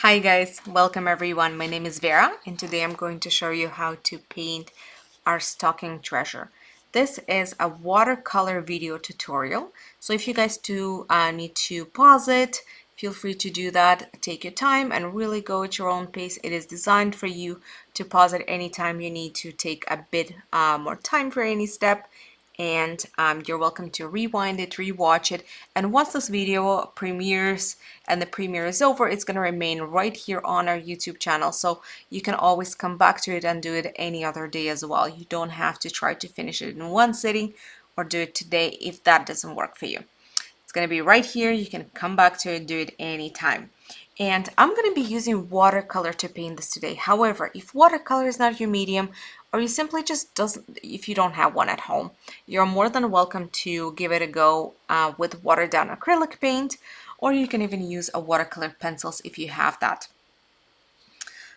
Hi guys, welcome everyone. My name is Vera and today I'm going to show you how to paint our stocking treasure. This is a watercolor video tutorial. So if you guys do need to pause it, feel free to do that. Take your time and really go at your own pace. It is designed for you to pause it anytime you need to take a bit more time for any step, and you're welcome to rewind it, rewatch it, and once this video premieres and the premiere is over, it's going to remain right here on our YouTube channel, so you can always come back to it and do it any other day as well. You don't have to try to finish it in one sitting or do it today if that doesn't work for you. It's going to be right here. You can come back to it, do it anytime. And I'm going to be using watercolor to paint this today. However, if watercolor is not your medium, or you simply just doesn't, if you don't have one at home, you're more than welcome to give it a go with watered down acrylic paint, or you can even use a watercolor pencils if you have that.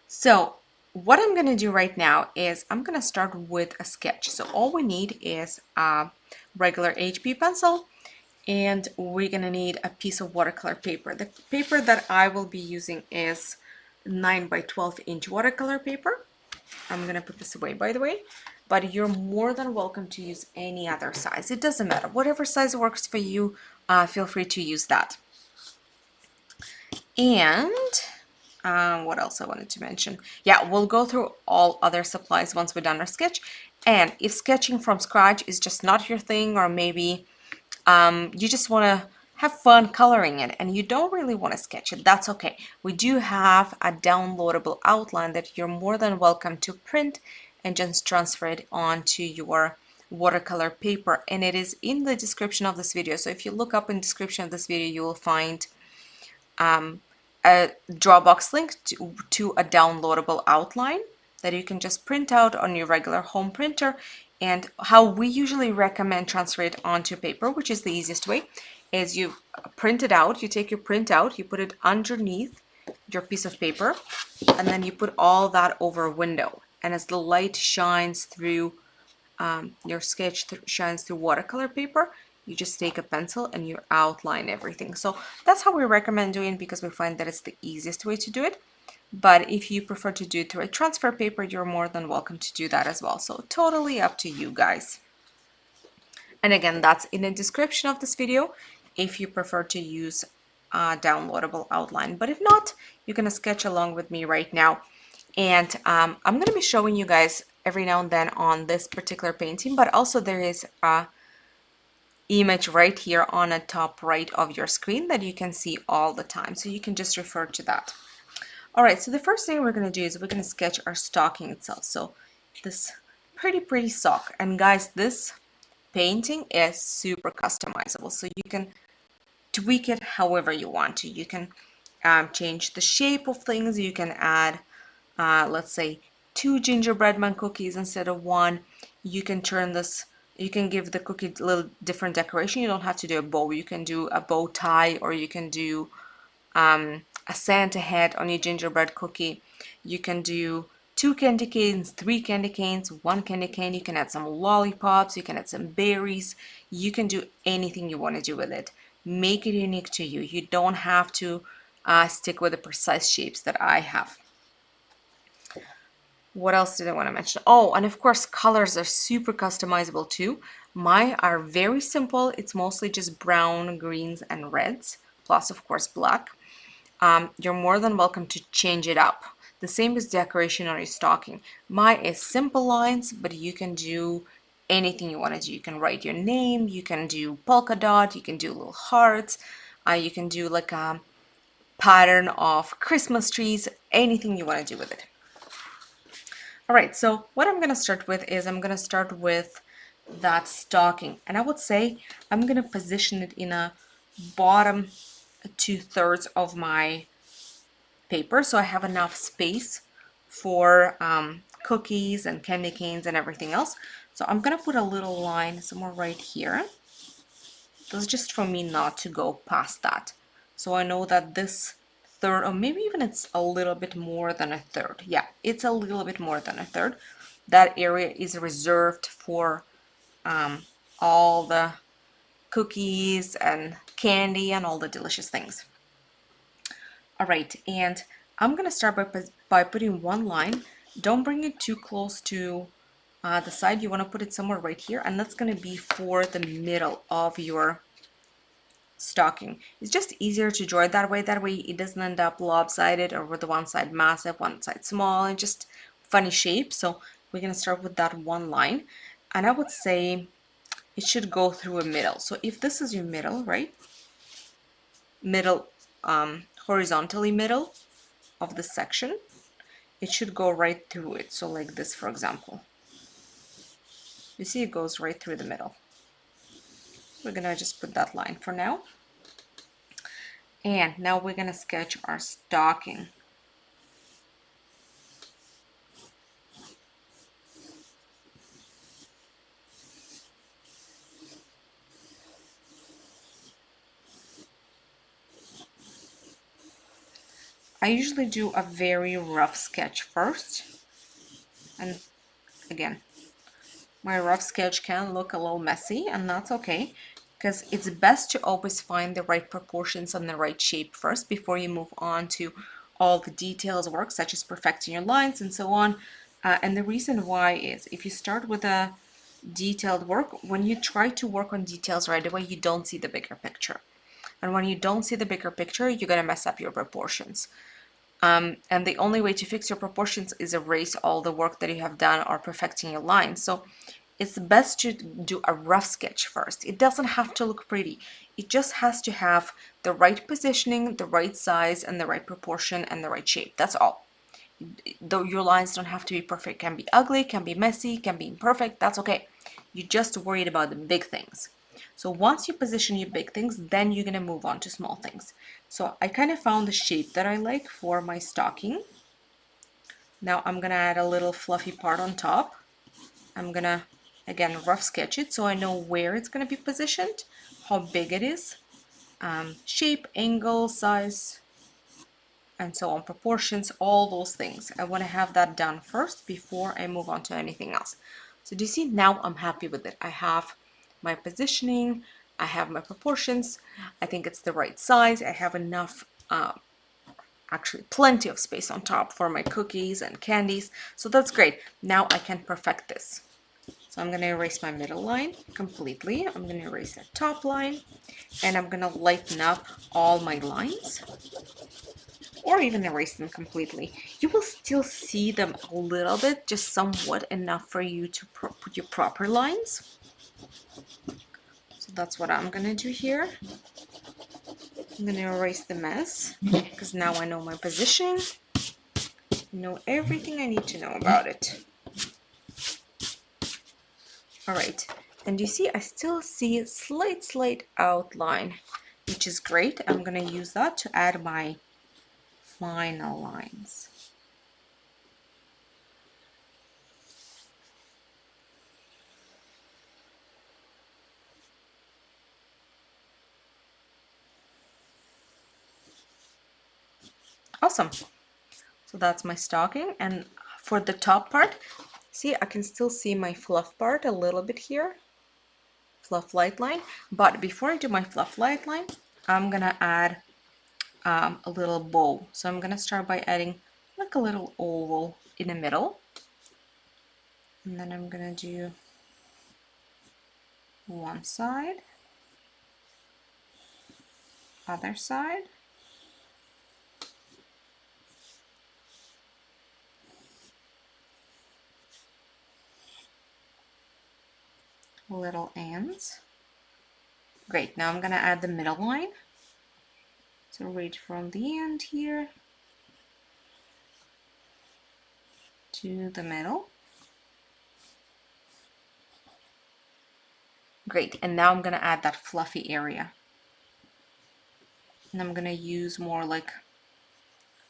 So what I'm going to do right now is I'm going to start with a sketch. So all we need is a regular HB pencil, and we're gonna need a piece of watercolor paper. The paper that I will be using is 9 by 12 inch watercolor paper. I'm gonna put this away, by the way, but you're more than welcome to use any other size. It doesn't matter, whatever size works for you, feel free to use that. And what else I wanted to mention? Yeah, we'll go through all other supplies once we're done our sketch. And if sketching from scratch is just not your thing, or maybe you just want to have fun coloring it and you don't really want to sketch it, that's okay. We do have a downloadable outline that you're more than welcome to print and just transfer it onto your watercolor paper, and it is in the description of this video. So if you look up in the description of this video, you will find a Dropbox link to a downloadable outline that you can just print out on your regular home printer. And how we usually recommend transfer it onto paper, which is the easiest way, is you print it out, you take your print out, you put it underneath your piece of paper, and then you put all that over a window. And as the light shines through your sketch shines through watercolor paper, you just take a pencil and you outline everything. So that's how we recommend doing, because we find that it's the easiest way to do it. But if you prefer to do it through a transfer paper, you're more than welcome to do that as well. So totally up to you guys. And again, that's in the description of this video if you prefer to use a downloadable outline. But if not, you're going to sketch along with me right now. And I'm going to be showing you guys every now and then on this particular painting, but also there is a image right here on the top right of your screen that you can see all the time. So you can just refer to that. All right, so the first thing we're going to do is we're going to sketch our stocking itself. So this pretty sock. And guys, this painting is super customizable. So you can tweak it however you want to. You can change the shape of things. You can add, let's say, 2 gingerbread man cookies instead of 1. You can turn this, you can give the cookie a little different decoration. You don't have to do a bow. You can do a bow tie, or you can do a Santa hat on your gingerbread cookie. You can do 2 candy canes, 3 candy canes, 1 candy cane. You can add some lollipops, you can add some berries. You can do anything you want to do with it. Make it unique to you. You don't have to stick with the precise shapes that I have. What else did I want to mention? Oh, and of course, colors are super customizable too. Mine are very simple. It's mostly just brown, greens, and reds, plus of course black. You're more than welcome to change it up. The same as decoration on your stocking. Mine is simple lines, but you can do anything you want to do. You can write your name, you can do polka dot, you can do little hearts, you can do like a pattern of Christmas trees, anything you want to do with it. All right, so what I'm going to start with is I'm going to start with that stocking, and I would say I'm going to position it in a bottom 2/3 of my paper, so I have enough space for cookies and candy canes and everything else. So I'm gonna put a little line somewhere right here. That's just for me not to go past that. So I know that this third, or maybe even it's a little bit more than a third. Yeah, it's a little bit more than a third. That area is reserved for all the cookies and candy and all the delicious things. All right, and I'm gonna start by putting one line. Don't bring it too close to the side. You want to put it somewhere right here, and that's gonna be for the middle of your stocking. It's just easier to draw it that way. That way it doesn't end up lopsided or with the one side massive, one side small, and just funny shape. So we're gonna start with that one line, and I would say it should go through a middle. So if this is your middle, right? Middle, horizontally middle of the section, it should go right through it. So like this, for example. You see it goes right through the middle. We're gonna just put that line for now. And now we're gonna sketch our stocking. I usually do a very rough sketch first. And again, my rough sketch can look a little messy, and that's okay, because it's best to always find the right proportions and the right shape first before you move on to all the details work, such as perfecting your lines and so on. And the reason why is if you start with a detailed work, when you try to work on details right away, you don't see the bigger picture. And when you don't see the bigger picture, you're going to mess up your proportions. And the only way to fix your proportions is erase all the work that you have done or perfecting your lines. So it's best to do a rough sketch first. It doesn't have to look pretty. It just has to have the right positioning, the right size, and the right proportion and the right shape. That's all. Though your lines don't have to be perfect. Can be ugly, can be messy, can be imperfect. That's okay. You're just worried about the big things. So once you position your big things, then you're gonna move on to small things. So I kind of found the shape that I like for my stocking. Now I'm gonna add a little fluffy part on top. I'm gonna, again, rough sketch it so I know where it's gonna be positioned, how big it is, shape, angle, size, and so on, proportions, all those things. I want to have that done first before I move on to anything else. So do you see, now I'm happy with it. I have my positioning, I have my proportions, I think it's the right size, I have enough, actually plenty of space on top for my cookies and candies, so that's great. Now I can perfect this. So I'm going to erase my middle line completely, I'm going to erase the top line, and I'm going to lighten up all my lines, or even erase them completely. You will still see them a little bit, just somewhat enough for you to put your proper lines. So that's what I'm gonna do here. I'm gonna erase the mess because now I know my position. I know everything I need to know about it. All right, and you see I still see a slight outline, which is great. I'm gonna use that to add my final lines. Awesome. So that's my stocking, and for the top part, see, I can still see my fluff part a little bit here, fluff light line. But before I do my fluff light line, I'm gonna add a little bow. So I'm gonna start by adding like a little oval in the middle, and then I'm gonna do one side, other side, little ends. Great, now I'm gonna add the middle line. So right from the end here to the middle. Great, and now I'm gonna add that fluffy area. And I'm gonna use more like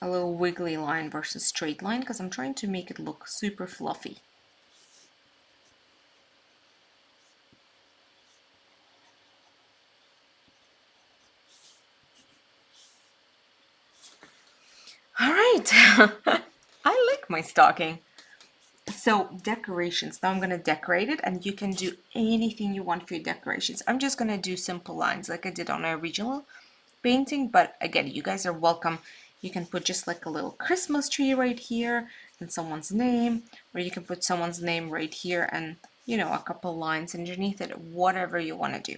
a little wiggly line versus straight line because I'm trying to make it look super fluffy. All right, I like my stocking. So decorations, now I'm gonna decorate it, and you can do anything you want for your decorations. I'm just gonna do simple lines like I did on my original painting, but again, you guys are welcome You can put just like a little Christmas tree right here and someone's name, or you can put someone's name right here and, you know, a couple lines underneath it, whatever you want to do.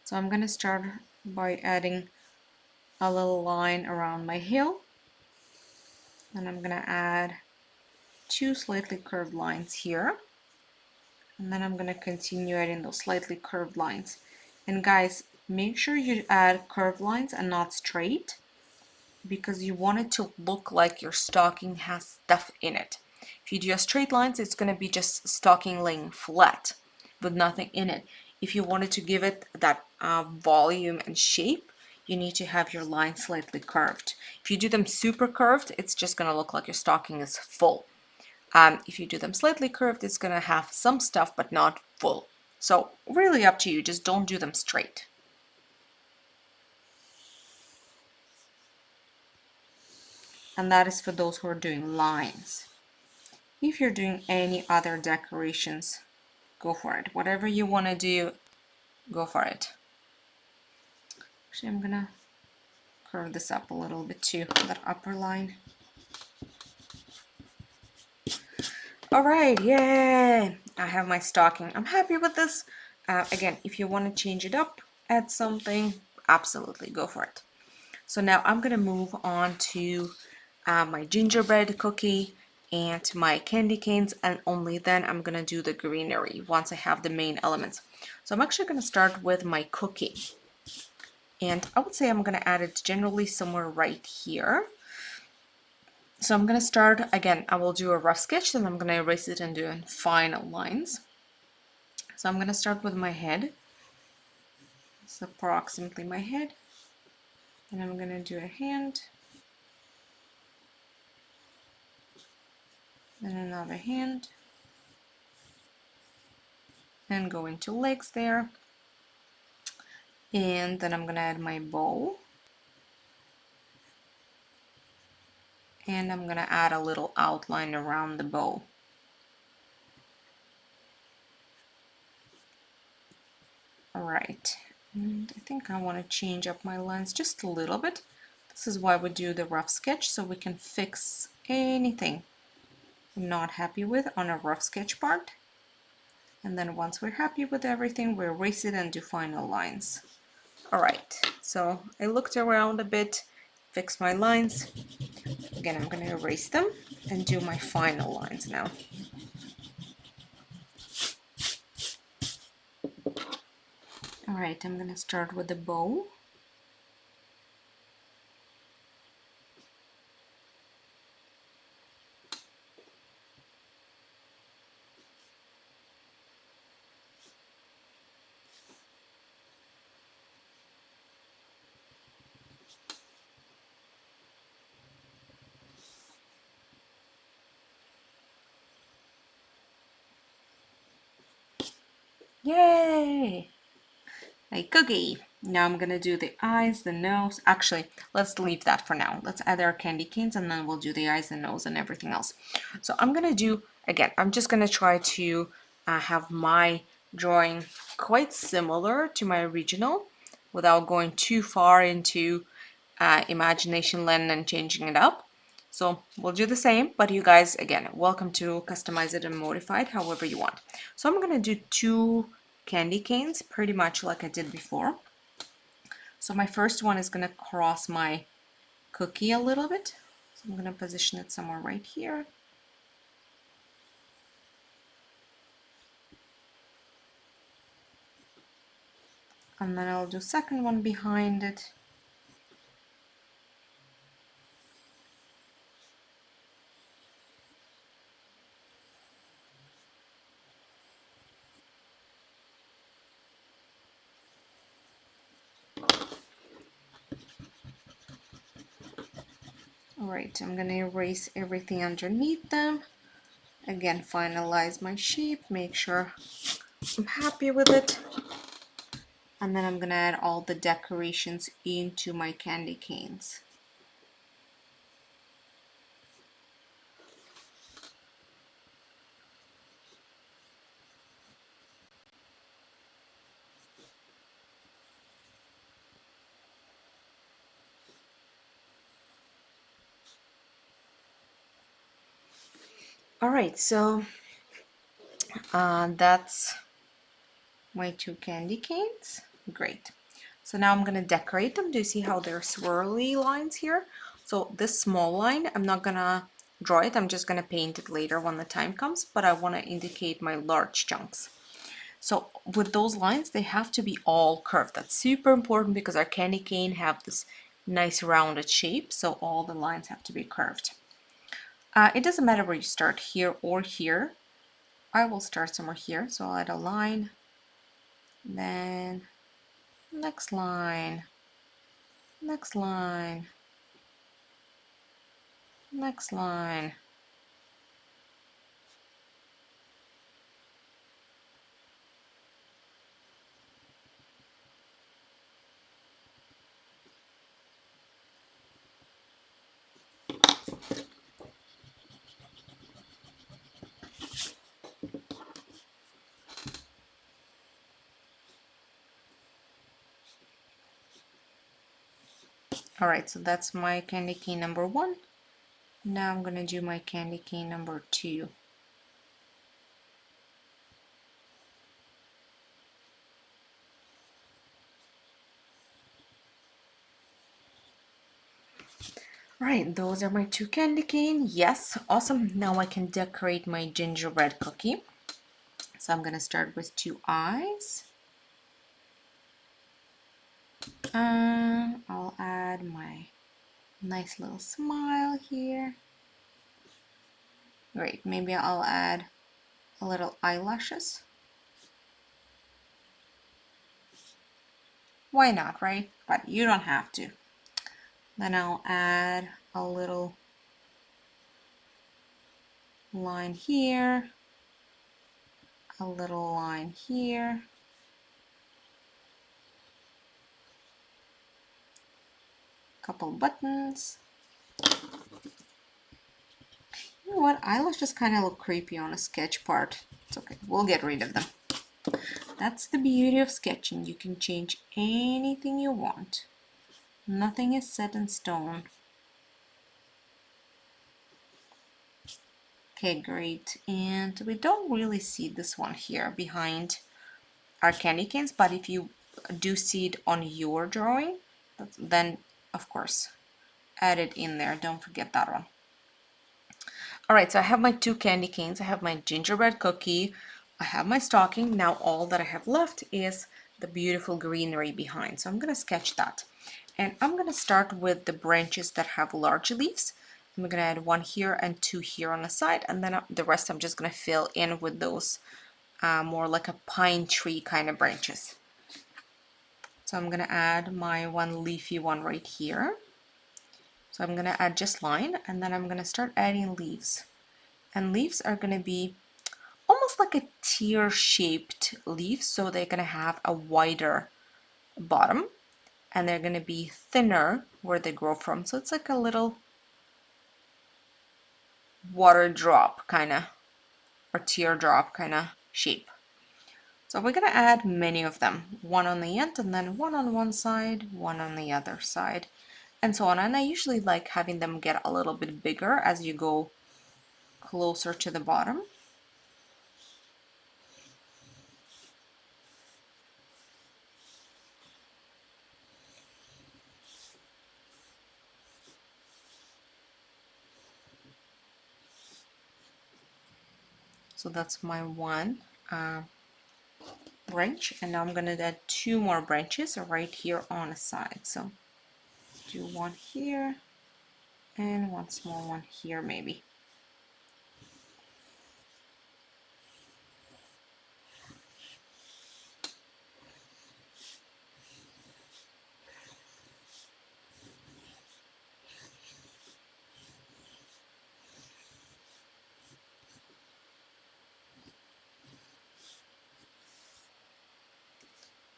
So I'm going to start by adding a little line around my hill, and I'm going to add two slightly curved lines here, and then I'm going to continue adding those slightly curved lines. And guys, make sure you add curved lines and not straight, because you want it to look like your stocking has stuff in it. If you do a straight lines, it's going to be just stocking laying flat with nothing in it. If you wanted to give it that volume and shape, you need to have your lines slightly curved. If you do them super curved, it's just going to look like your stocking is full. If you do them slightly curved, it's going to have some stuff but not full. So really up to you, just don't do them straight. And that is for those who are doing lines. If you're doing any other decorations, go for it. Whatever you want to do, go for it. Actually, I'm gonna curve this up a little bit too, that upper line. All right, yay! I have my stocking. I'm happy with this. Again, if you want to change it up, add something, absolutely go for it. So now I'm gonna move on to my gingerbread cookie and my candy canes, and only then I'm gonna do the greenery once I have the main elements. So I'm actually gonna start with my cookie, and I would say I'm gonna add it generally somewhere right here. So I'm gonna start again. I will do a rough sketch, then I'm gonna erase it and do final lines. So I'm gonna start with my head. It's approximately my head, and I'm gonna do a hand, then another hand, and go into legs there. And then I'm gonna add my bow, and I'm gonna add a little outline around the bow. All right, and I think I want to change up my lines just a little bit. This is why we do the rough sketch, so we can fix anything I'm not happy with on a rough sketch part. And then once we're happy with everything, we erase it and do final lines. All right, so I looked around a bit, fixed my lines. Again, I'm going to erase them and do my final lines now. All right, I'm going to start with the bow. Yay! A cookie. Now I'm gonna do the eyes, the nose. Actually, let's leave that for now. Let's add our candy canes and then we'll do the eyes, the nose, and everything else. So I'm gonna do, again, I'm just gonna try to have my drawing quite similar to my original without going too far into imagination land and changing it up. So we'll do the same, but you guys, again, welcome to customize it and modify it however you want. So I'm gonna do two candy canes, pretty much like I did before. So my first one is gonna cross my cookie a little bit. So I'm gonna position it somewhere right here. And then I'll do second one behind it. Alright, I'm gonna erase everything underneath them. Again, finalize my shape, make sure I'm happy with it. And then I'm gonna add all the decorations into my candy canes. All right, so that's my two candy canes. Great. So now I'm gonna decorate them. Do you see how they're swirly lines here? So this small line, I'm not gonna draw it. I'm just gonna paint it later when the time comes, but I wanna indicate my large chunks. So with those lines, they have to be all curved. That's super important because our candy cane have this nice rounded shape. So all the lines have to be curved. It doesn't matter where you start, here or here. I will start somewhere here. So I'll add a line, then next line, next line, next line. All right, so that's my candy cane number 1. Now I'm gonna do my candy cane number 2. Right, those are my 2 candy cane. Yes, awesome. Now I can decorate my gingerbread cookie. So I'm gonna start with 2 eyes. I'll add my nice little smile here. Great, maybe I'll add a little eyelashes. Why not, right? But you don't have to. Then I'll add a little line here, a little line here, couple buttons. You know what? Eyelashes kind of look creepy on a sketch part. It's okay. We'll get rid of them. That's the beauty of sketching. You can change anything you want. Nothing is set in stone. Okay, great. And we don't really see this one here behind our candy canes, but if you do see it on your drawing, then of course add it in there. Don't forget that one. All right, so I have my 2 candy canes. I have my gingerbread cookie. I have my stocking. Now all that I have left is the beautiful greenery behind. So I'm gonna sketch that. And I'm gonna start with the branches that have large leaves. I'm gonna add 1 here and 2 here on the side, and then the rest I'm just gonna fill in with those more like a pine tree kind of branches. So I'm gonna add my 1 leafy one right here. So I'm gonna add just line, and then I'm gonna start adding leaves. And leaves are gonna be almost like a tear-shaped leaf, so they're gonna have a wider bottom, and they're gonna be thinner where they grow from. So it's like a little water drop kind of, or teardrop kind of shape. So we're gonna add many of them, 1 on the end, and then 1 on one side, 1 on the other side, and so on. And I usually like having them get a little bit bigger as you go closer to the bottom. So that's my 1 branch, and now I'm gonna add 2 more branches right here on the side. So do 1 here and 1 small one here maybe.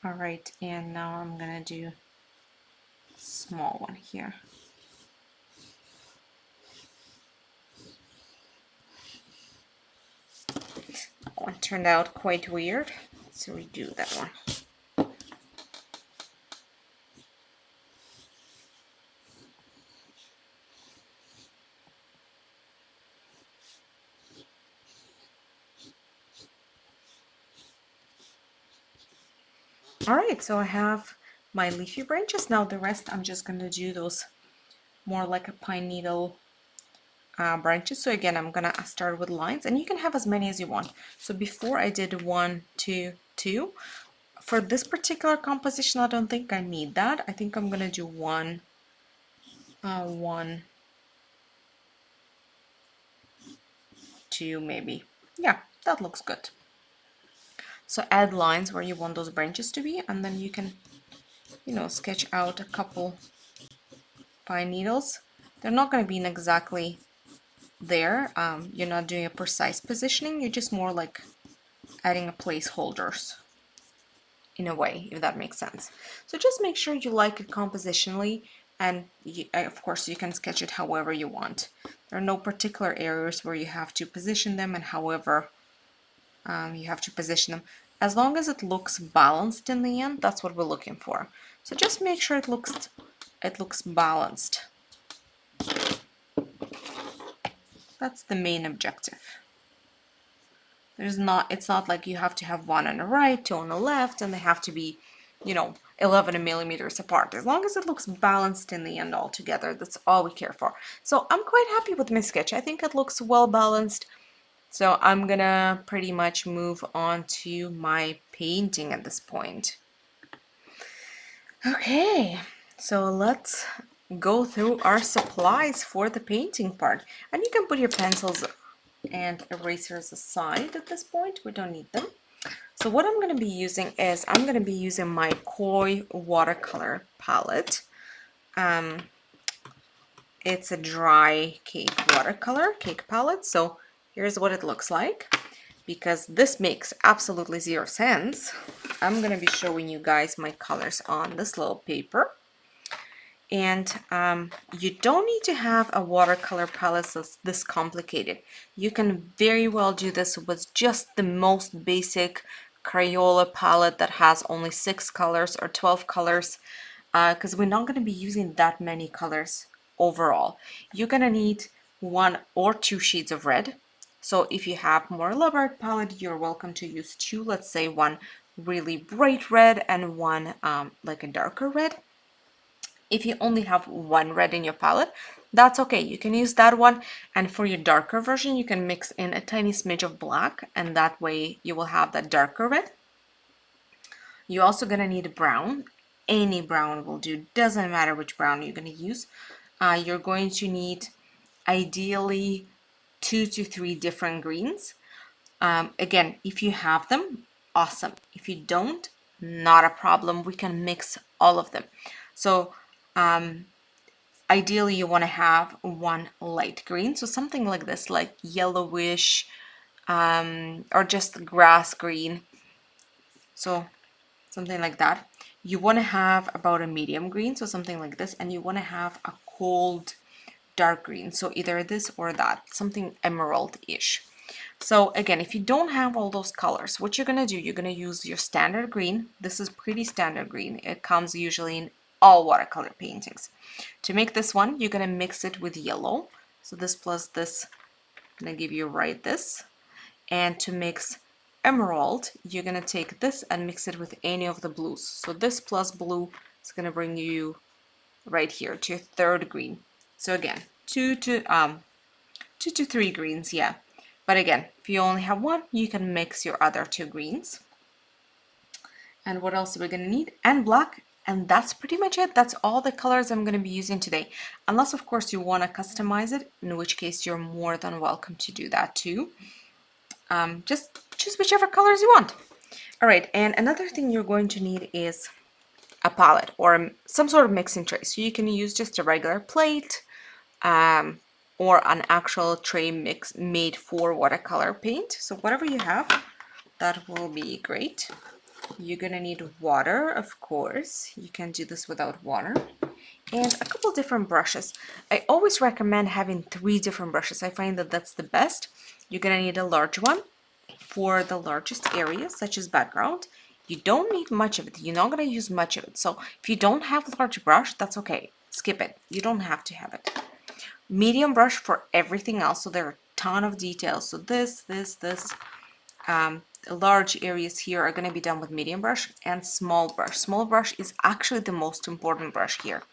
All right, and now I'm gonna do small one here. That one turned out quite weird, so redo that one. All right, so I have my leafy branches. Now the rest I'm just going to do those more like a pine needle branches. So again, I'm gonna start with lines, and you can have as many as you want. So before I did 1, 2, 2. For this particular composition, I don't think I need that. I think I'm gonna do 1, 1, 2, maybe. Yeah, that looks good. So add lines where you want those branches to be, and then you can, sketch out a couple pine needles. They're not going to be in exactly there. You're not doing a precise positioning. You're just more like adding a placeholders in a way, if that makes sense. So just make sure you like it compositionally, and of course you can sketch it however you want. There are no particular areas where you have to position them, and however you have to position them. As long as it looks balanced in the end, that's what we're looking for. So just make sure it looks balanced. That's the main objective. It's not like you have to have one on the right, two on the left, and they have to be, 11 millimeters apart. As long as it looks balanced in the end altogether, that's all we care for. So I'm quite happy with my sketch. I think it looks well balanced. So I'm gonna pretty much move on to my painting at this point. Okay, so let's go through our supplies for the painting part. And you can put your pencils and erasers aside at this point. We don't need them. So what I'm going to be using is I'm going to be using my Koi watercolor palette. It's a dry cake watercolor cake palette. So here's what it looks like. Because this makes absolutely zero sense, I'm going to be showing you guys my colors on this little paper. And you don't need to have a watercolor palette that's this complicated. You can very well do this with just the most basic Crayola palette that has only 6 colors or 12 colors, because we're not going to be using that many colors overall. You're going to need 1 or 2 shades of red. So if you have more elaborate palette, you're welcome to use 2, let's say 1 really bright red and 1 like a darker red. If you only have 1 red in your palette, that's okay. You can use that one. And for your darker version, you can mix in a tiny smidge of black, and that way you will have that darker red. You're also gonna need a brown. Any brown will do. Doesn't matter which brown you're gonna use. You're going to need ideally 2 to 3 different greens. Again, if you have them, awesome. If you don't, not a problem. We can mix all of them. So ideally you want to have 1 light green, so something like this, like yellowish or just grass green, so something like that. You want to have about a medium green, so something like this, and you want to have a cold dark green, so either this or that, something emerald-ish. So again, if you don't have all those colors, what you're gonna do, you're gonna use your standard green. This is pretty standard green. It comes usually in all watercolor paintings. To make this one, you're gonna mix it with yellow. So this plus this, I'm gonna give you right this. And to mix emerald, you're gonna take this and mix it with any of the blues. So this plus blue is gonna bring you right here to your third green. So again, 2 to 3 greens, yeah. But again, if you only have 1, you can mix your other 2 greens. And what else are we gonna need? And black, and that's pretty much it. That's all the colors I'm gonna be using today. Unless, of course, you wanna customize it, in which case you're more than welcome to do that too. Just choose whichever colors you want. All right, and another thing you're going to need is a palette or some sort of mixing tray. So you can use just a regular plate, or an actual tray mix made for watercolor paint. So whatever you have, that will be great. You're gonna need water, of course. You can do this without water. And a couple different brushes. I always recommend having 3 different brushes. I find that that's the best. You're gonna need a large one for the largest areas, such as background. You don't need much of it. You're not gonna use much of it. So if you don't have a large brush, that's okay. Skip it. You don't have to have it. Medium brush for everything else. So there are a ton of details. So this large areas here are going to be done with medium brush and small brush. Small brush is actually the most important brush here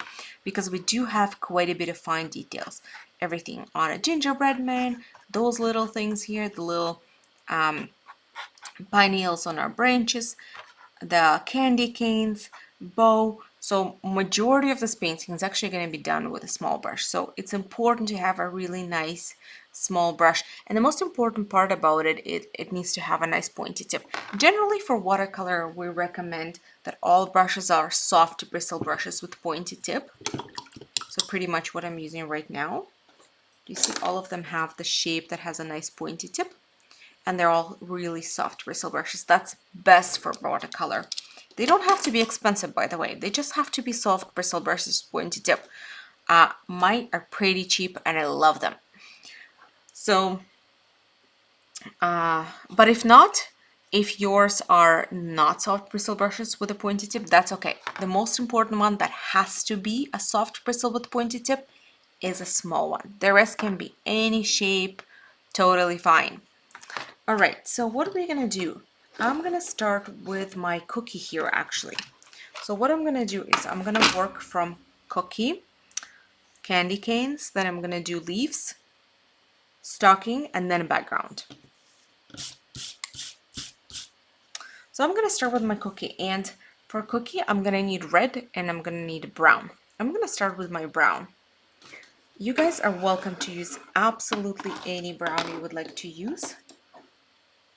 because we do have quite a bit of fine details. Everything on a gingerbread man, those little things here, the little pine needles on our branches, the candy canes, bow. So majority of this painting is actually going to be done with a small brush. So it's important to have a really nice small brush. And the most important part about it, it needs to have a nice pointy tip. Generally for watercolor, we recommend that all brushes are soft bristle brushes with pointy tip. So pretty much what I'm using right now. You see all of them have the shape that has a nice pointy tip. And they're all really soft bristle brushes. That's best for watercolor. They don't have to be expensive, by the way. They just have to be soft bristle brushes, pointy tip. Mine are pretty cheap and I love them. So, but if not, if yours are not soft bristle brushes with a pointy tip, that's okay. The most important one that has to be a soft bristle with pointy tip is a small one. The rest can be any shape, totally fine. All right, so what are we gonna do? I'm gonna start with my cookie here actually. So what I'm gonna do is I'm gonna work from cookie, candy canes, then I'm gonna do leaves, stocking, and then background. So I'm gonna start with my cookie, and for cookie, I'm gonna need red and I'm gonna need brown. I'm gonna start with my brown. You guys are welcome to use absolutely any brown you would like to use.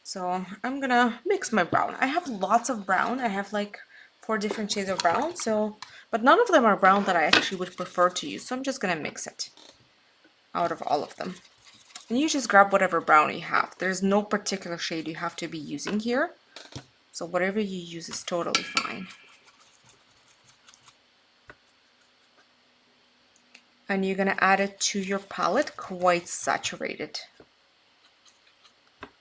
So I'm gonna mix my brown. I have lots of brown. I have like 4 different shades of brown, so but none of them are brown that I actually would prefer to use. So I'm just gonna mix it out of all of them. And you just grab whatever brown you have. There's no particular shade you have to be using here. So whatever you use is totally fine. And you're gonna add it to your palette quite saturated.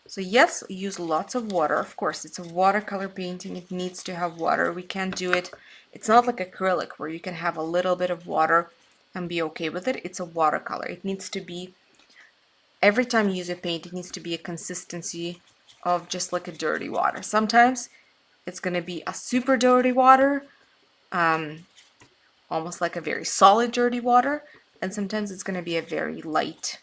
So yes, use lots of water. Of course, it's a watercolor painting. It needs to have water. We can't do it. It's not like acrylic where you can have a little bit of water and be okay with it. It's a watercolor. It needs to be, every time you use a paint, it needs to be a consistency of just like a dirty water. Sometimes it's going to be a super dirty water, almost like a very solid dirty water. And sometimes it's going to be a very light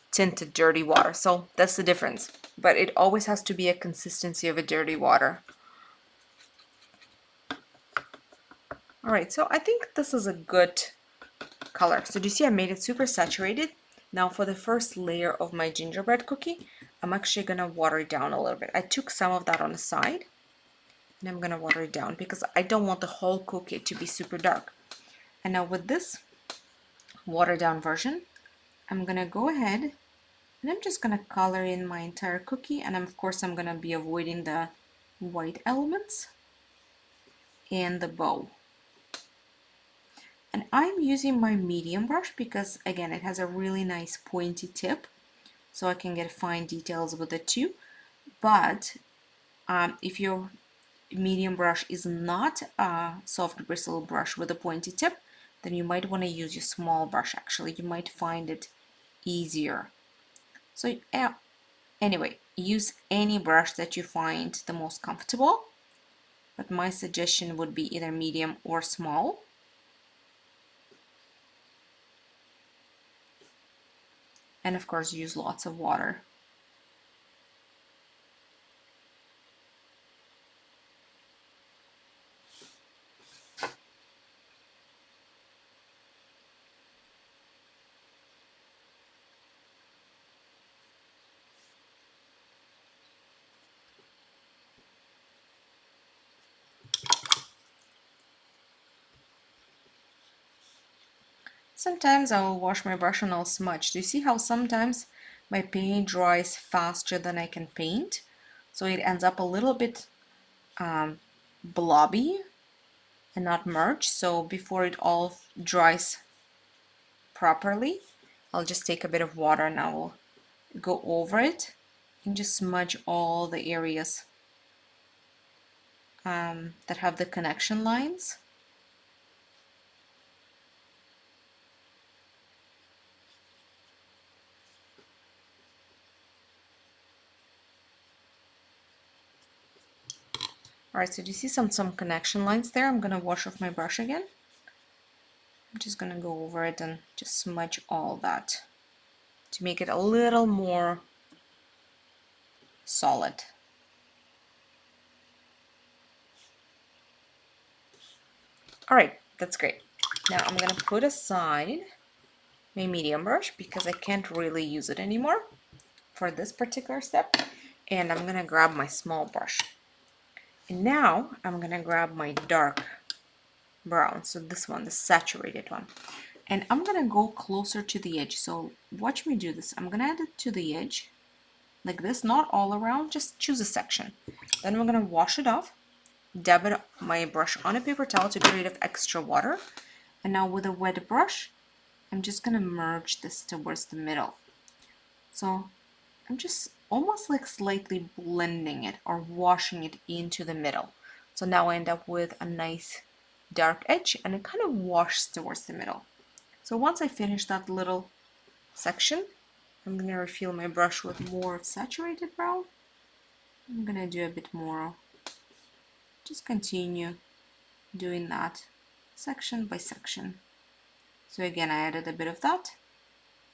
tinted dirty water. So that's the difference. But it always has to be a consistency of a dirty water. All right, so I think this is a good color. So do you see I made it super saturated? Now for the first layer of my gingerbread cookie, I'm actually gonna water it down a little bit. I took some of that on the side and I'm gonna water it down because I don't want the whole cookie to be super dark. And now with this watered down version, I'm gonna go ahead and I'm just gonna color in my entire cookie, and of course I'm gonna be avoiding the white elements and the bow. And I'm using my medium brush because again it has a really nice pointy tip, so I can get fine details with it too. But if your medium brush is not a soft bristle brush with a pointy tip, then you might want to use your small brush. Actually, you might find it easier. So anyway, use any brush that you find the most comfortable, but my suggestion would be either medium or small. And of course, use lots of water. Sometimes I'll wash my brush and I'll smudge. Do you see how sometimes my paint dries faster than I can paint? So it ends up a little bit blobby and not merged. So before it all dries properly, I'll just take a bit of water and I will go over it and just smudge all the areas that have the connection lines. All right, so do you see some connection lines there? I'm gonna wash off my brush again. I'm just gonna go over it and just smudge all that to make it a little more solid. All right, that's great. Now I'm gonna put aside my medium brush because I can't really use it anymore for this particular step. And I'm gonna grab my small brush. And now I'm gonna grab my dark brown, so this one, the saturated one. And I'm gonna go closer to the edge. So watch me do this. I'm gonna add it to the edge like this, not all around, just choose a section. Then we're gonna wash it off, dab it my brush on a paper towel to get rid of extra water. And now with a wet brush, I'm just gonna merge this towards the middle. So I'm just almost like slightly blending it or washing it into the middle. So now I end up with a nice dark edge and it kind of washes towards the middle. So once I finish that little section, I'm gonna refill my brush with more saturated brown. I'm gonna do a bit more. Just continue doing that section by section. So again, I added a bit of that.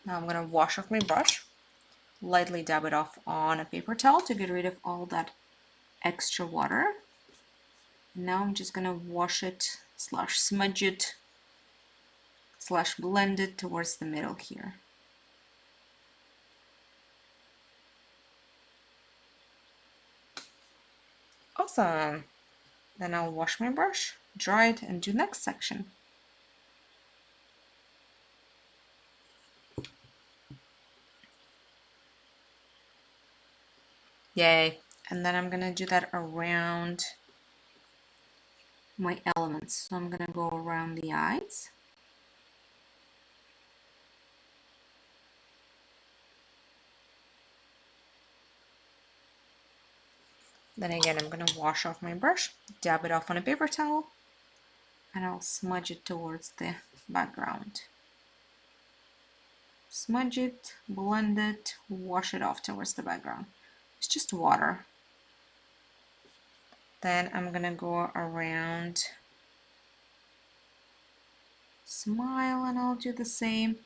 Now I'm gonna wash off my brush, lightly dab it off on a paper towel to get rid of all that extra water. And now I'm just gonna wash it slash smudge it slash blend it towards the middle here. Awesome. Then I'll wash my brush, dry it, and do next section. Yay. And then I'm gonna do that around my elements. So I'm gonna go around the eyes. Then again, I'm gonna wash off my brush, dab it off on a paper towel, and I'll smudge it towards the background. Smudge it, blend it, wash it off towards the background. It's just water. Then I'm gonna go around smile and I'll do the same,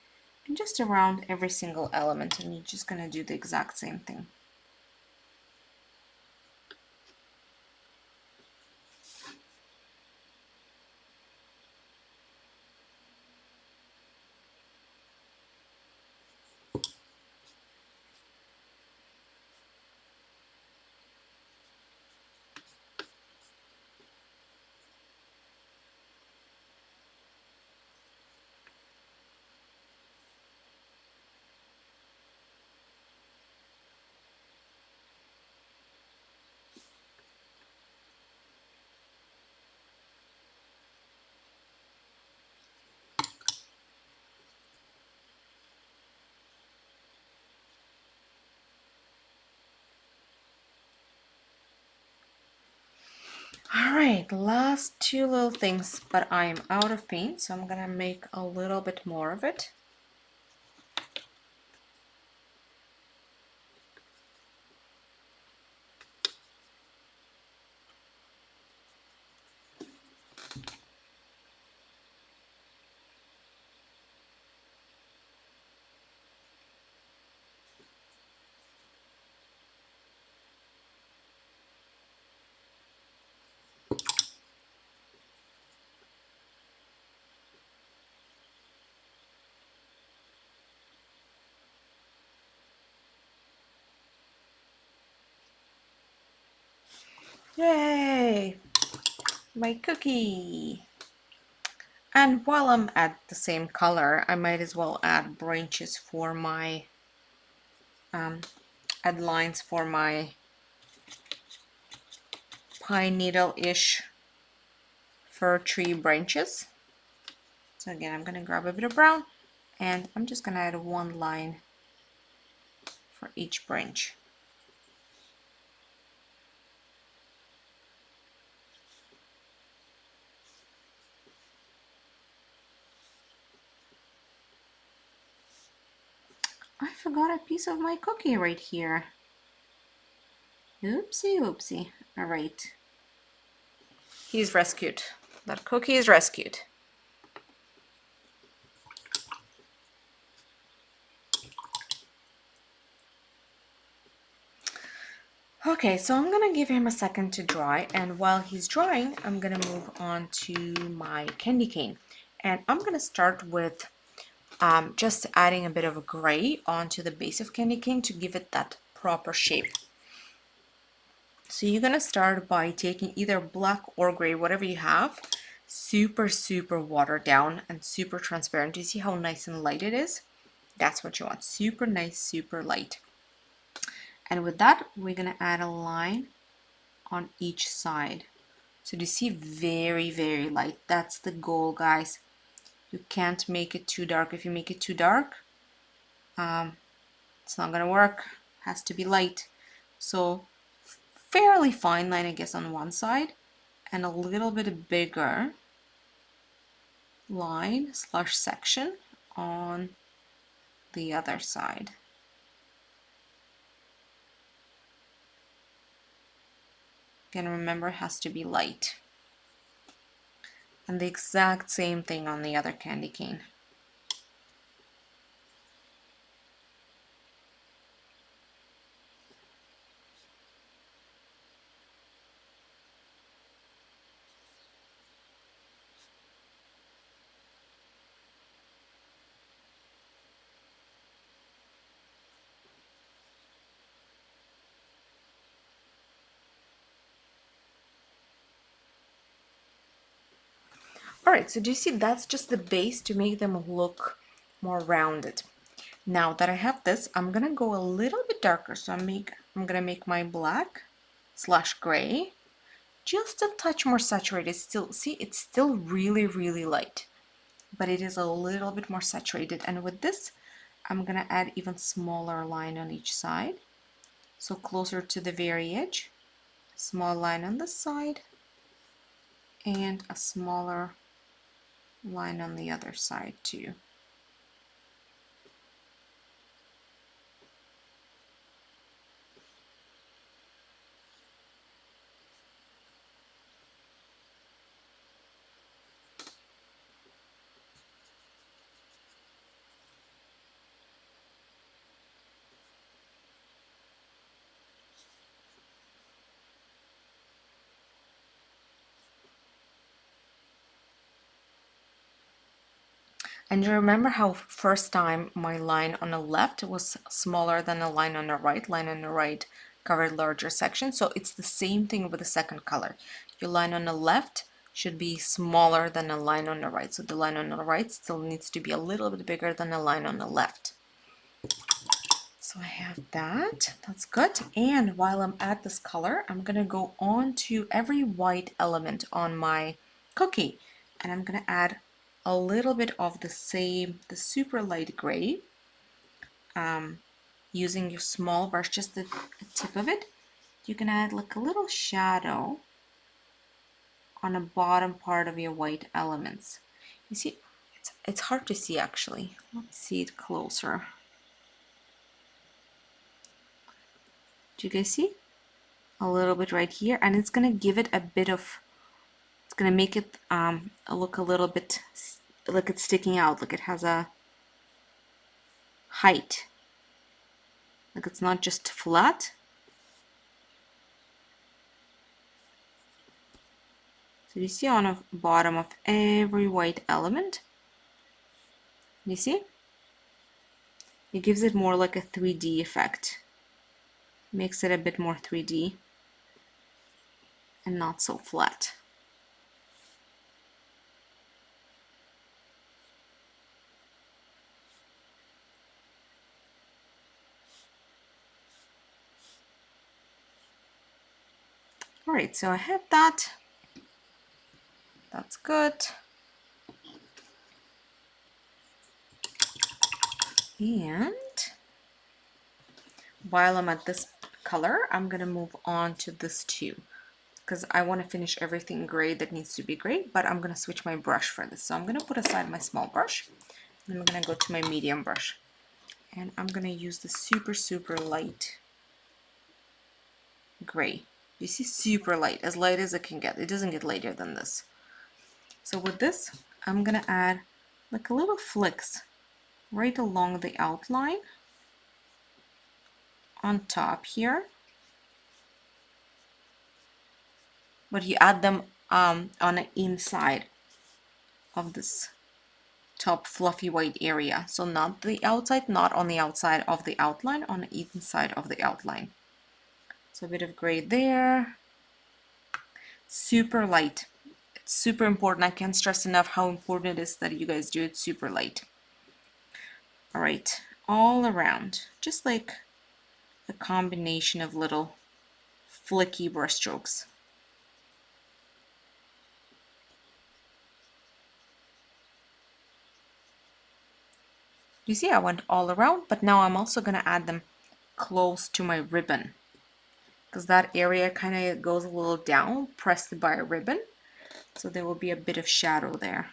and just around every single element, and you're just gonna do the exact same thing. All right, last two little things, but I'm out of paint, so I'm gonna make a little bit more of it. Yay! My cookie! And while I'm at the same color, I might as well add branches for my, add lines for my pine needle-ish fir tree branches. So again, I'm gonna grab a bit of brown and I'm just gonna add one line for each branch. I forgot a piece of my cookie right here. Oopsie, oopsie. All right. He's rescued. That cookie is rescued. Okay, so I'm gonna give him a second to dry, and while he's drying, I'm gonna move on to my candy cane. And I'm gonna start with just adding a bit of a gray onto the base of candy cane to give it that proper shape. So you're gonna start by taking either black or gray, whatever you have, super watered down and super transparent. Do you see how nice and light it is? That's what you want, super nice, super light. And with that, we're gonna add a line on each side. So do you see, very light? That's the goal, guys. You can't make it too dark. If you make it too dark, it's not gonna work. It has to be light. So fairly fine line, I guess, on one side, and a little bit bigger line slash section on the other side. Again, remember, it has to be light. And the exact same thing on the other candy cane. Alright, so do you see, that's just the base to make them look more rounded. Now that I have this, I'm gonna go a little bit darker. So I'm gonna make my black slash gray just a touch more saturated. Still, see, it's still really light, but it is a little bit more saturated. And with this, I'm gonna add even smaller line on each side. So closer to the very edge, small line on this side, and a smaller line on the other side too. And you remember how first time my line on the left was smaller than the line on the right? Line on the right covered larger section. So it's the same thing with the second color. Your line on the left should be smaller than the line on the right. So the line on the right still needs to be a little bit bigger than the line on the left. So I have that, that's good. And while I'm at this color, I'm gonna go on to every white element on my cookie. And I'm gonna add a little bit of the super light gray, using your small brush, just the tip of it. You can add like a little shadow on the bottom part of your white elements. You see, it's hard to see actually. Let's see it closer. Do you guys see? A little bit right here, and it's gonna give it a bit of, it's gonna make it look a little bit like it's sticking out, like it has a height, like it's not just flat. So you see on the bottom of every white element, you see? It gives it more like a 3D effect. Makes it a bit more 3D and not so flat. All right, so I have that. That's good. And while I'm at this color, I'm gonna move on to this too, because I want to finish everything gray that needs to be gray, but I'm gonna switch my brush for this. So I'm gonna put aside my small brush, and I'm gonna go to my medium brush, and I'm gonna use the super light gray. You see, super light as it can get. It doesn't get lighter than this. So with this, I'm gonna add like a little flicks right along the outline on top here. But you add them on the inside of this top fluffy white area. So not the outside, not on the outside of the outline, on the inside of the outline. So a bit of gray there. Super light. It's super important. I can't stress enough how important it is that you guys do it super light. All right, all around, just like a combination of little flicky brush strokes. You see, I went all around, but now I'm also going to add them close to my ribbon, because that area kind of goes a little down, pressed by a ribbon, so there will be a bit of shadow there.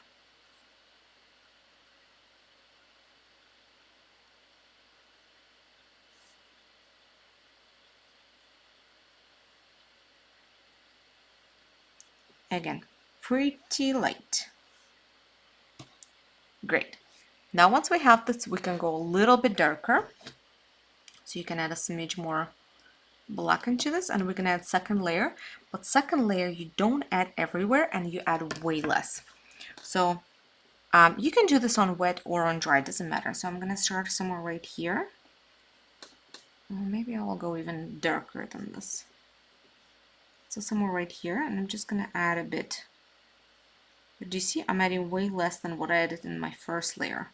Again, pretty light. Great. Now once we have this, we can go a little bit darker. So you can add a smidge more black into this, and we're gonna add second layer. But second layer you don't add everywhere, and you add way less. So you can do this on wet or on dry, doesn't matter. So I'm gonna start somewhere right here. Or maybe I will go even darker than this. So somewhere right here, and I'm just gonna add a bit. But do you see, I'm adding way less than what I added in my first layer.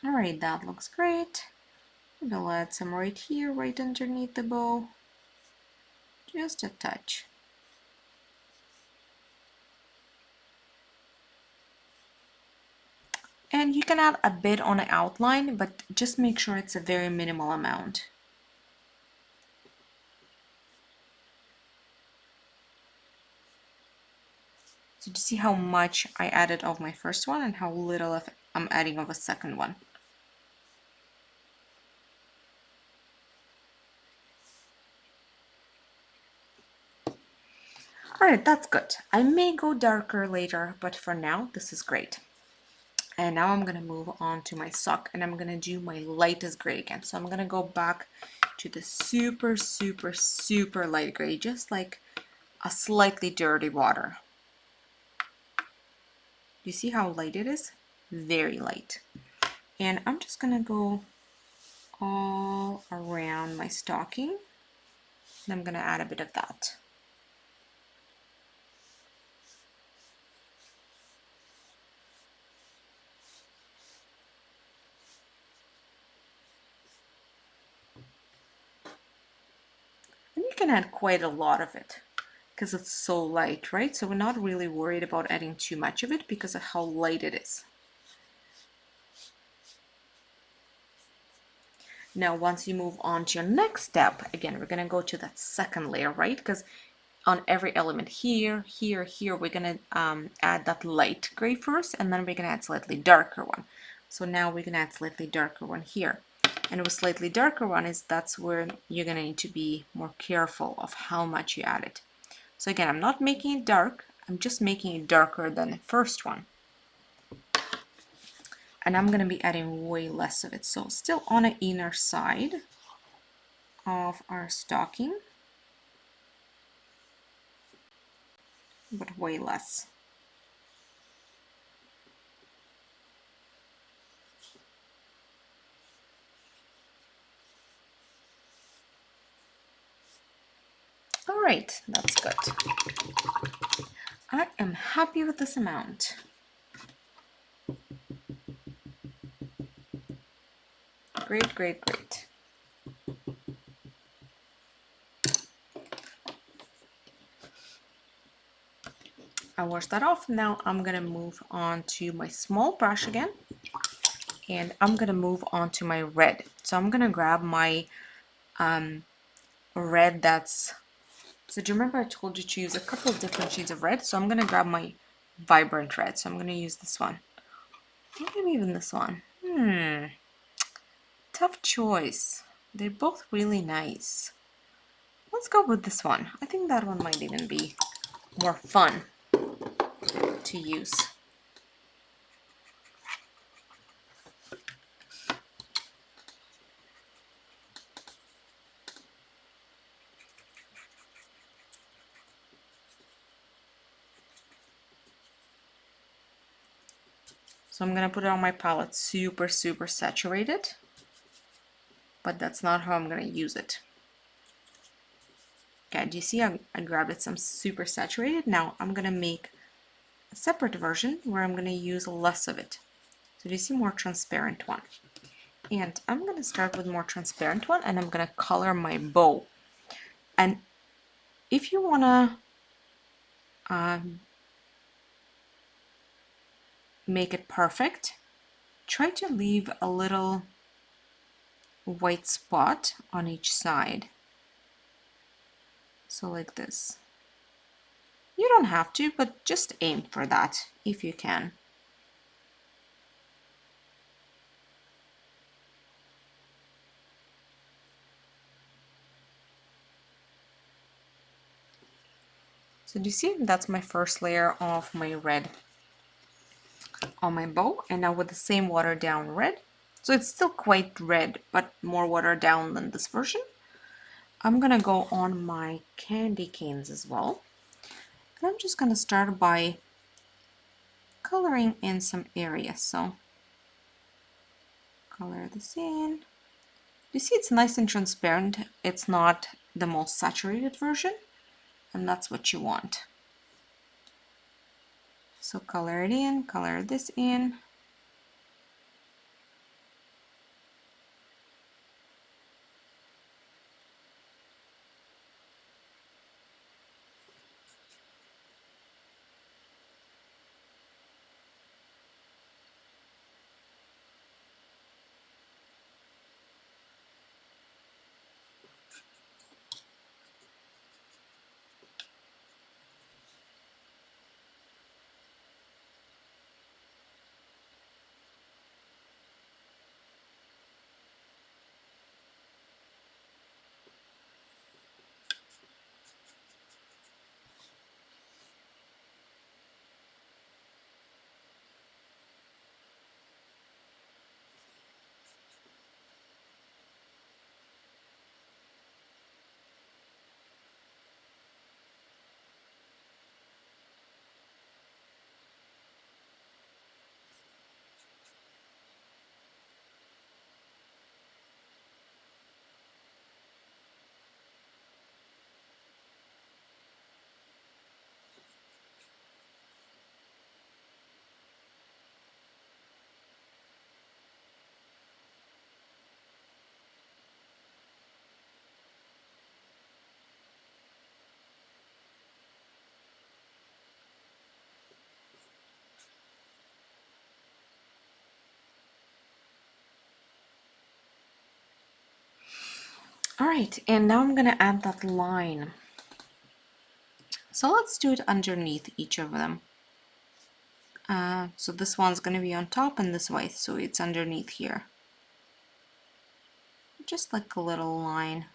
All right, that looks great. Maybe I'll add some right here, right underneath the bow. Just a touch. And you can add a bit on the outline, but just make sure it's a very minimal amount. So you see how much I added of my first one and how little I'm adding of a second one. All right, that's good. I may go darker later, but for now, this is great. And now I'm gonna move on to my sock, and I'm gonna do my lightest gray again. So I'm gonna go back to the super, super, super light gray, just like a slightly dirty water. You see how light it is? Very light. And I'm just gonna go all around my stocking. And I'm gonna add a bit of that. And you can add quite a lot of it because it's so light, right? So we're not really worried about adding too much of it because of how light it is. Now, once you move on to your next step, again, we're gonna go to that second layer, right? Because on every element here, here, here, we're gonna add that light gray first, and then we're gonna add slightly darker one. So now we're gonna add slightly darker one here. And with slightly darker one that's where you're gonna need to be more careful of how much you add it. So again, I'm not making it dark, I'm just making it darker than the first one. And I'm gonna be adding way less of it. So still on the inner side of our stocking, but way less. All right, that's good. I am happy with this amount. Great, great, great. I washed that off. Now I'm gonna move on to my small brush again, and I'm gonna move on to my red. So I'm gonna grab my red that's So do you remember I told you to use a couple of different shades of red? So I'm going to grab my vibrant red. So I'm going to use this one. Maybe even this one. Tough choice. They're both really nice. Let's go with this one. I think that one might even be more fun to use. So I'm going to put it on my palette super, super saturated. But that's not how I'm going to use it. Okay, do you see I grabbed it some super saturated. Now I'm going to make a separate version where I'm going to use less of it. So do you see more transparent one? And I'm going to start with more transparent one and I'm going to color my bow. And if you want to make it perfect, try to leave a little white spot on each side. So like this. You don't have to, but just aim for that if you can. So do you see that's my first layer of my red on my bow, and now with the same watered down red, so it's still quite red but more watered down than this version, I'm gonna go on my candy canes as well, and I'm just gonna start by coloring in some areas. So color this in. You see it's nice and transparent. It's not the most saturated version, and that's what you want. So color it in, color this in. All right, and now I'm gonna add that line. So let's do it underneath each of them. So this one's gonna be on top and this way, so it's underneath here. Just like a little line.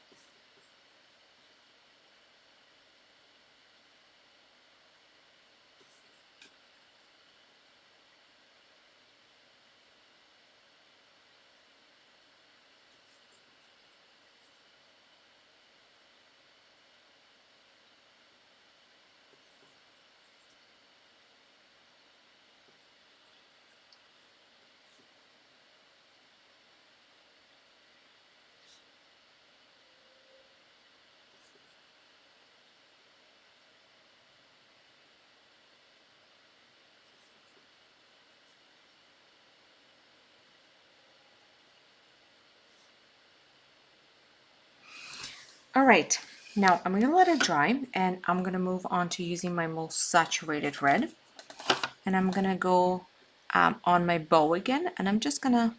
All right, now I'm gonna let it dry and I'm gonna move on to using my most saturated red. And I'm gonna go on my bow again, and I'm just gonna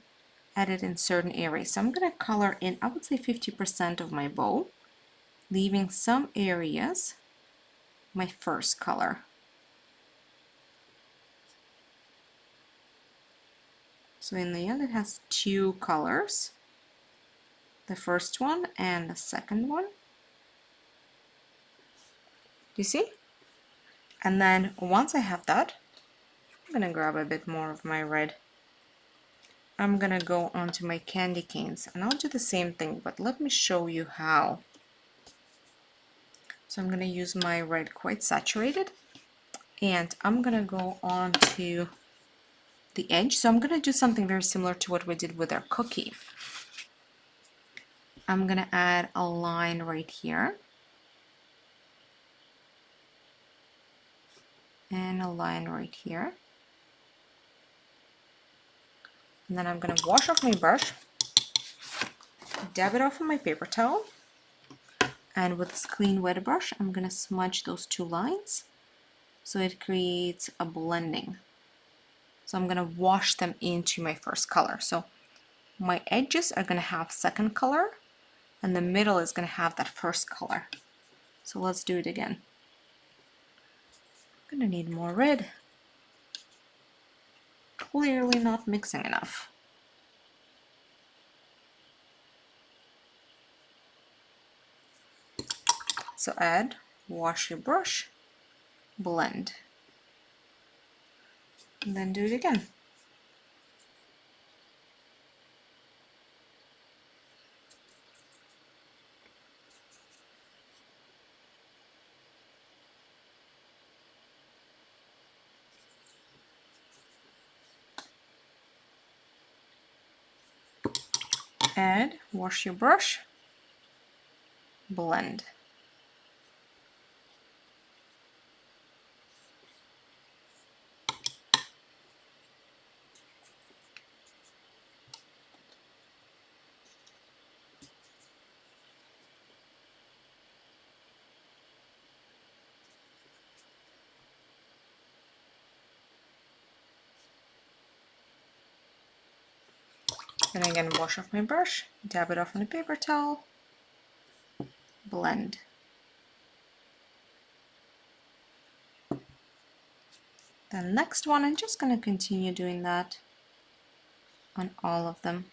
add it in certain areas. So I'm gonna color in, I would say 50% of my bow. leaving some areas my first color. So in the end it has two colors, the first one and the second one. Do you see? And then once I have that, I'm gonna grab a bit more of my red. I'm gonna go onto my candy canes and I'll do the same thing, but let me show you how. So I'm gonna use my red quite saturated and I'm gonna go on to the edge. So I'm gonna do something very similar to what we did with our cookie. I'm gonna add a line right here and a line right here. And then I'm gonna wash off my brush, dab it off on my paper towel, and with this clean wet brush, I'm gonna smudge those two lines so it creates a blending. So I'm gonna wash them into my first color. So my edges are gonna have second color and the middle is gonna have that first color. So let's do it again. I'm gonna need more red. Clearly not mixing enough. So add, wash your brush, blend, and then do it again. Add, wash your brush, blend. Then again, wash off my brush, dab it off on a paper towel, blend. The next one, I'm just going to continue doing that on all of them.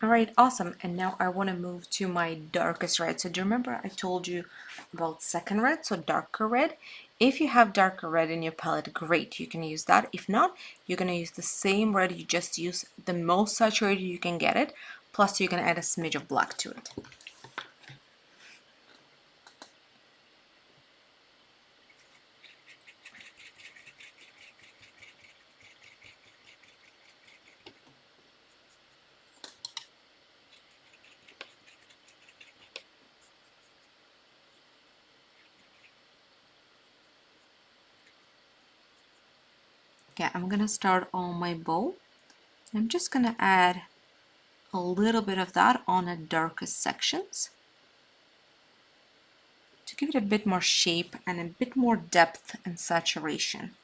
All right, awesome. And now I want to move to my darkest red. So do you remember I told you about second red, so darker red? If you have darker red in your palette, great, you can use that. If not, you're going to use the same red, you just use the most saturated you can get it, plus you can add a smidge of black to it. Yeah, I'm gonna start on my bow. I'm just gonna add a little bit of that on the darkest sections. to give it a bit more shape and a bit more depth and saturation.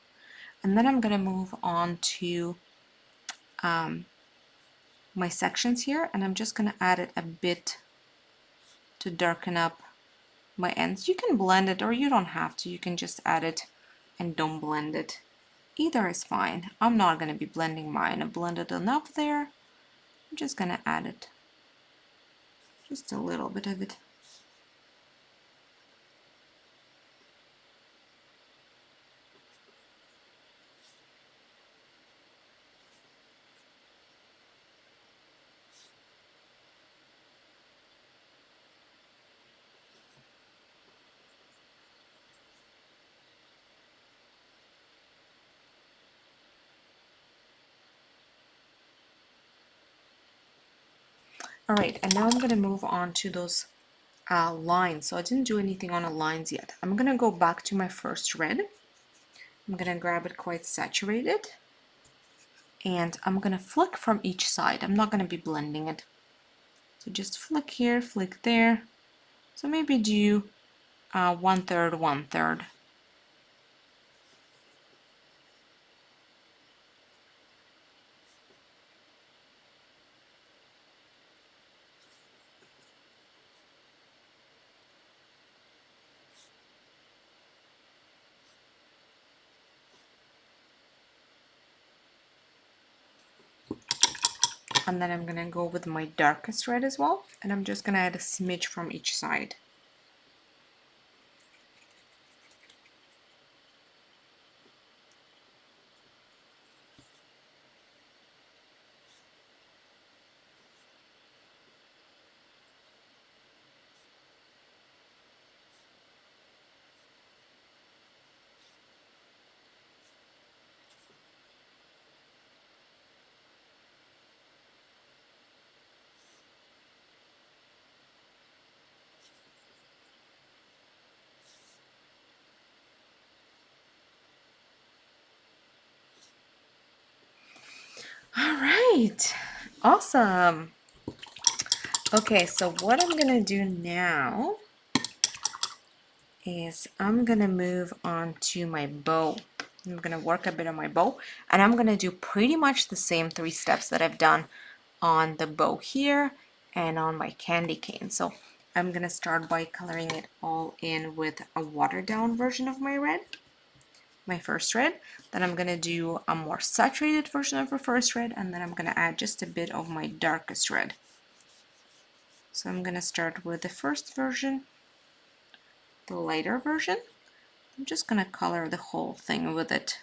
And then I'm going to move on to my sections here, and I'm just going to add it a bit to darken up my ends. You can blend it or you don't have to. You can just add it and don't blend it. Either is fine. I'm not going to be blending mine. I blended enough there. I'm just going to add it. Just a little bit of it. All right, and now I'm going to move on to those lines. So I didn't do anything on the lines yet. I'm going to go back to my first red. I'm going to grab it quite saturated. And I'm going to flick from each side. I'm not going to be blending it. So just flick here, flick there. So maybe do 1/3, 1/3. And then I'm gonna go with my darkest red as well, and I'm just gonna add a smidge from each side. All right, awesome. Okay, so what I'm gonna do now is I'm gonna move on to my bow. I'm gonna work a bit on my bow, and I'm gonna do pretty much the same 3 steps that I've done on the bow here and on my candy cane. So I'm gonna start by coloring it all in with a watered down version of my red, my first red. Then I'm gonna do a more saturated version of the first red, and then I'm gonna add just a bit of my darkest red. So I'm gonna start with the first version, the lighter version. I'm just gonna color the whole thing with it.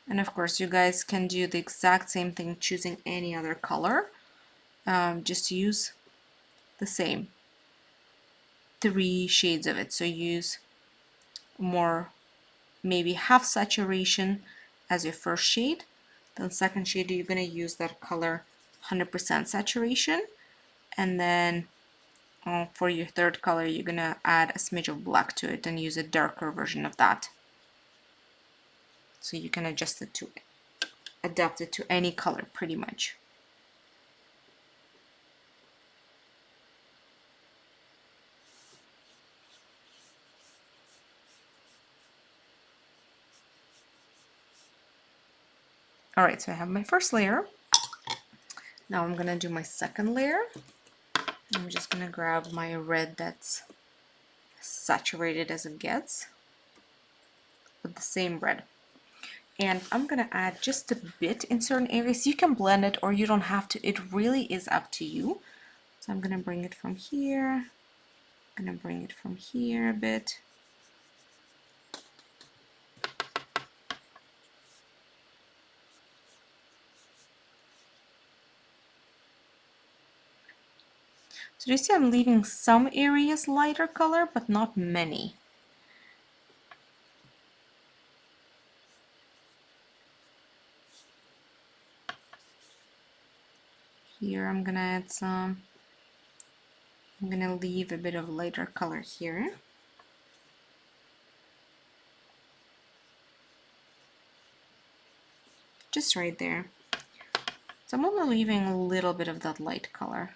And of course you guys can do the exact same thing choosing any other color. Just use the same 3 shades of it. So use more, maybe half saturation as your first shade. Then second shade you're going to use that color 100% saturation, and then for your third color you're going to add a smidge of black to it and use a darker version of that. So you can adjust it to adapt it to any color pretty much. All right, so I have my first layer. Now I'm gonna do my second layer. I'm just gonna grab my red that's saturated as it gets with the same red. And I'm gonna add just a bit in certain areas. You can blend it or you don't have to. It really is up to you. So I'm gonna bring it from here. I'm gonna bring it from here a bit. So you see I'm leaving some areas lighter color, but not many. Here I'm gonna add some. I'm gonna leave a bit of lighter color here. Just right there. So I'm only leaving a little bit of that light color.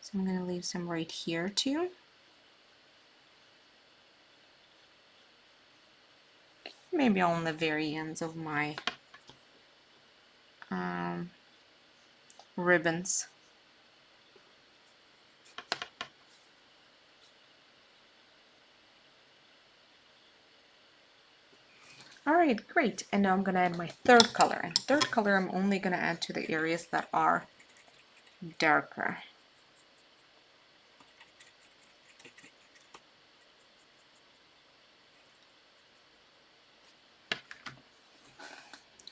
So I'm going to leave some right here too. Maybe on the very ends of my ribbons. All right, great. And now I'm going to add my third color. And third color, I'm only going to add to the areas that are darker.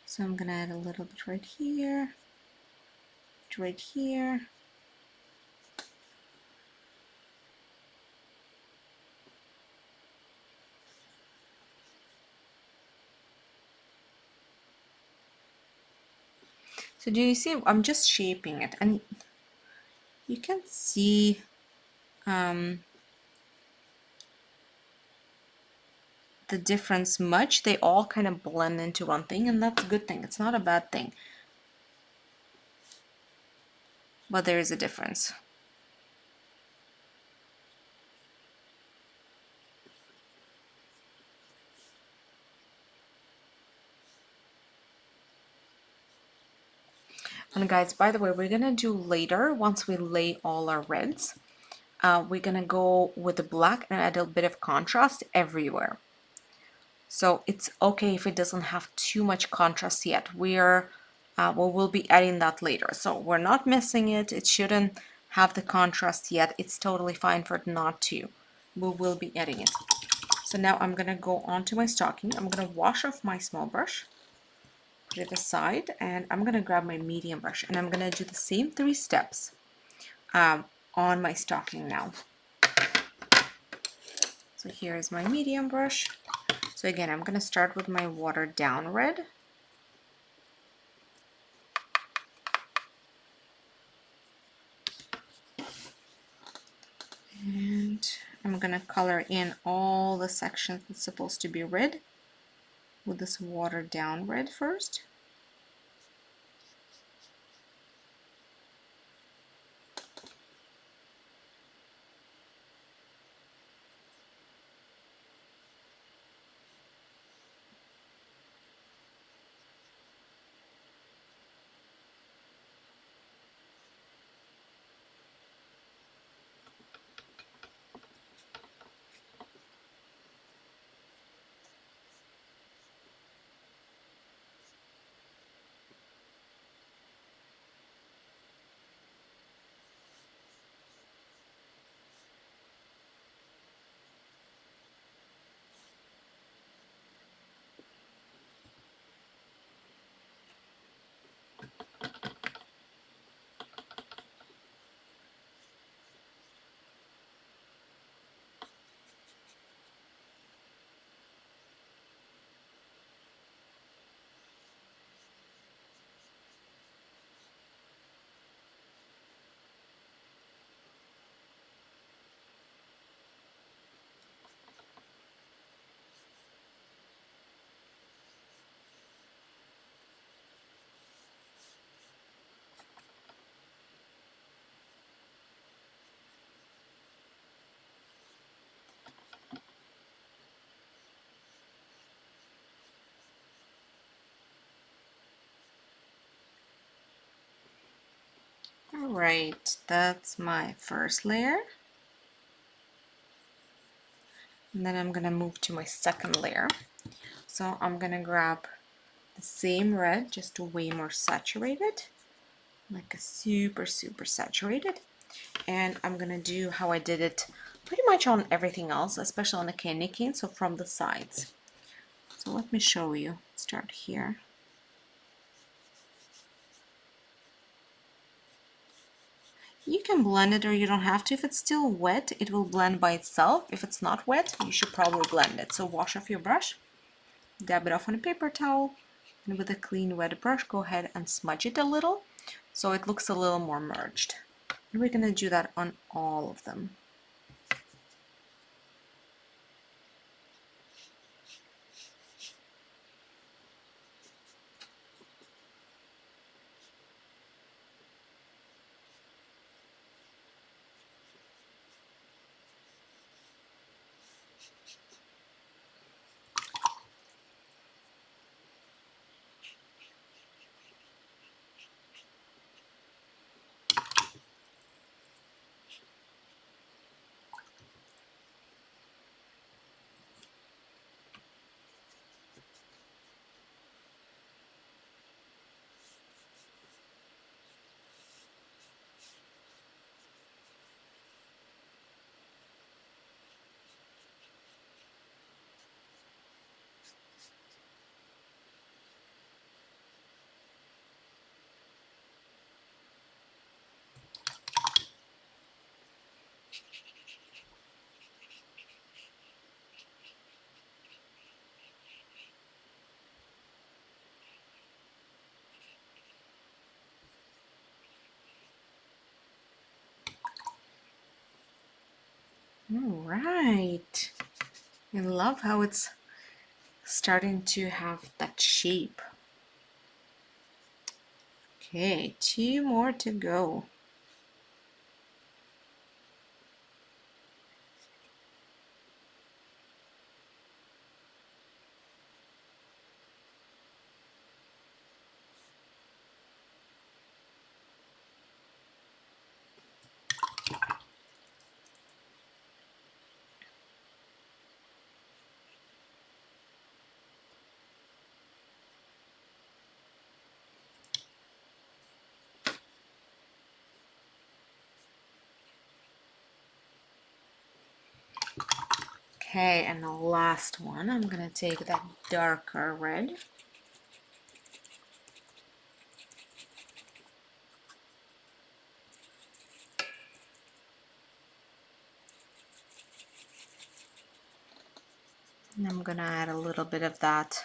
So I'm going to add a little bit right here, right here. So do you see, I'm just shaping it, and you can see the difference much. They all kind of blend into one thing, and that's a good thing. It's not a bad thing, but there is a difference. And guys, by the way, we're gonna do later, once we lay all our reds, we're gonna go with the black and add a bit of contrast everywhere. So it's okay if it doesn't have too much contrast yet. We will be adding that later. So we're not missing it. It shouldn't have the contrast yet. It's totally fine for it not to. We will be adding it. So now I'm gonna go onto my stocking. I'm gonna wash off my small brush, put it aside, and I'm gonna grab my medium brush, and I'm gonna do the same 3 steps on my stocking now. So here is my medium brush. So again, I'm gonna start with my watered down red. And I'm gonna color in all the sections that's supposed to be red with this watered down red first. All right, that's my first layer. And then I'm gonna move to my second layer. So I'm gonna grab the same red, just way more saturated, like a super, super saturated. And I'm gonna do how I did it pretty much on everything else, especially on the candy cane, so from the sides. So let me show you. Start here. You can blend it or you don't have to. If it's still wet, it will blend by itself. If it's not wet, you should probably blend it. So wash off your brush, dab it off on a paper towel, and with a clean wet brush, go ahead and smudge it a little so it looks a little more merged. And we're gonna do that on all of them. All right. I love how it's starting to have that shape. Okay, 2 more to go. Okay, and the last one, I'm gonna take that darker red. And I'm gonna add a little bit of that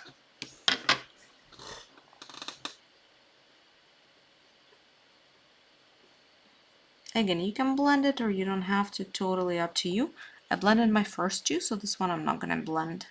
again. You can blend it or you don't have to, totally up to you. I blended my first two, so this one I'm not gonna blend.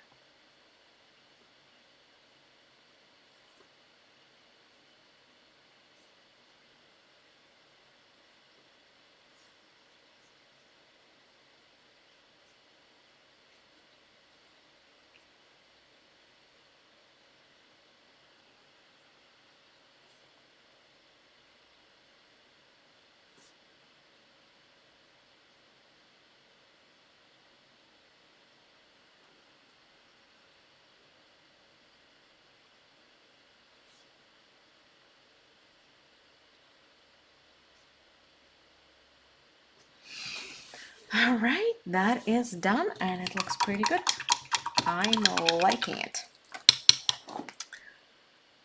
All right, that is done and it looks pretty good. I'm liking it.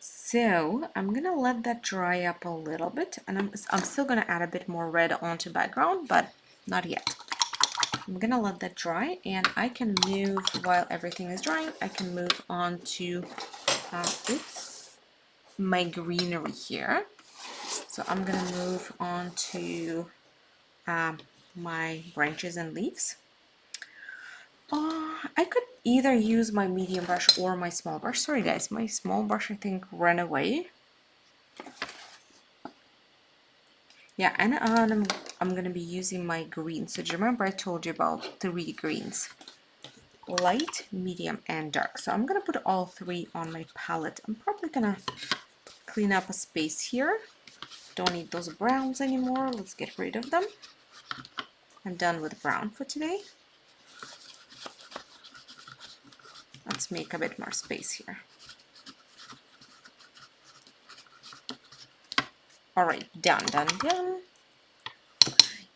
So I'm gonna let that dry up a little bit, and I'm still gonna add a bit more red onto background, but not yet. I'm gonna let that dry, and I can move while everything is drying. I can move on to my greenery here. So I'm gonna move on to my branches and leaves. I could either use my medium brush or my small brush. Sorry guys, my small brush I think ran away. Yeah, and I'm gonna be using my greens. So do you remember I told you about 3 greens? Light, medium, and dark. So I'm gonna put all 3 on my palette. I'm probably gonna clean up a space here. Don't need those browns anymore. Let's get rid of them. I'm done with brown for today. Let's make a bit more space here. All right, done.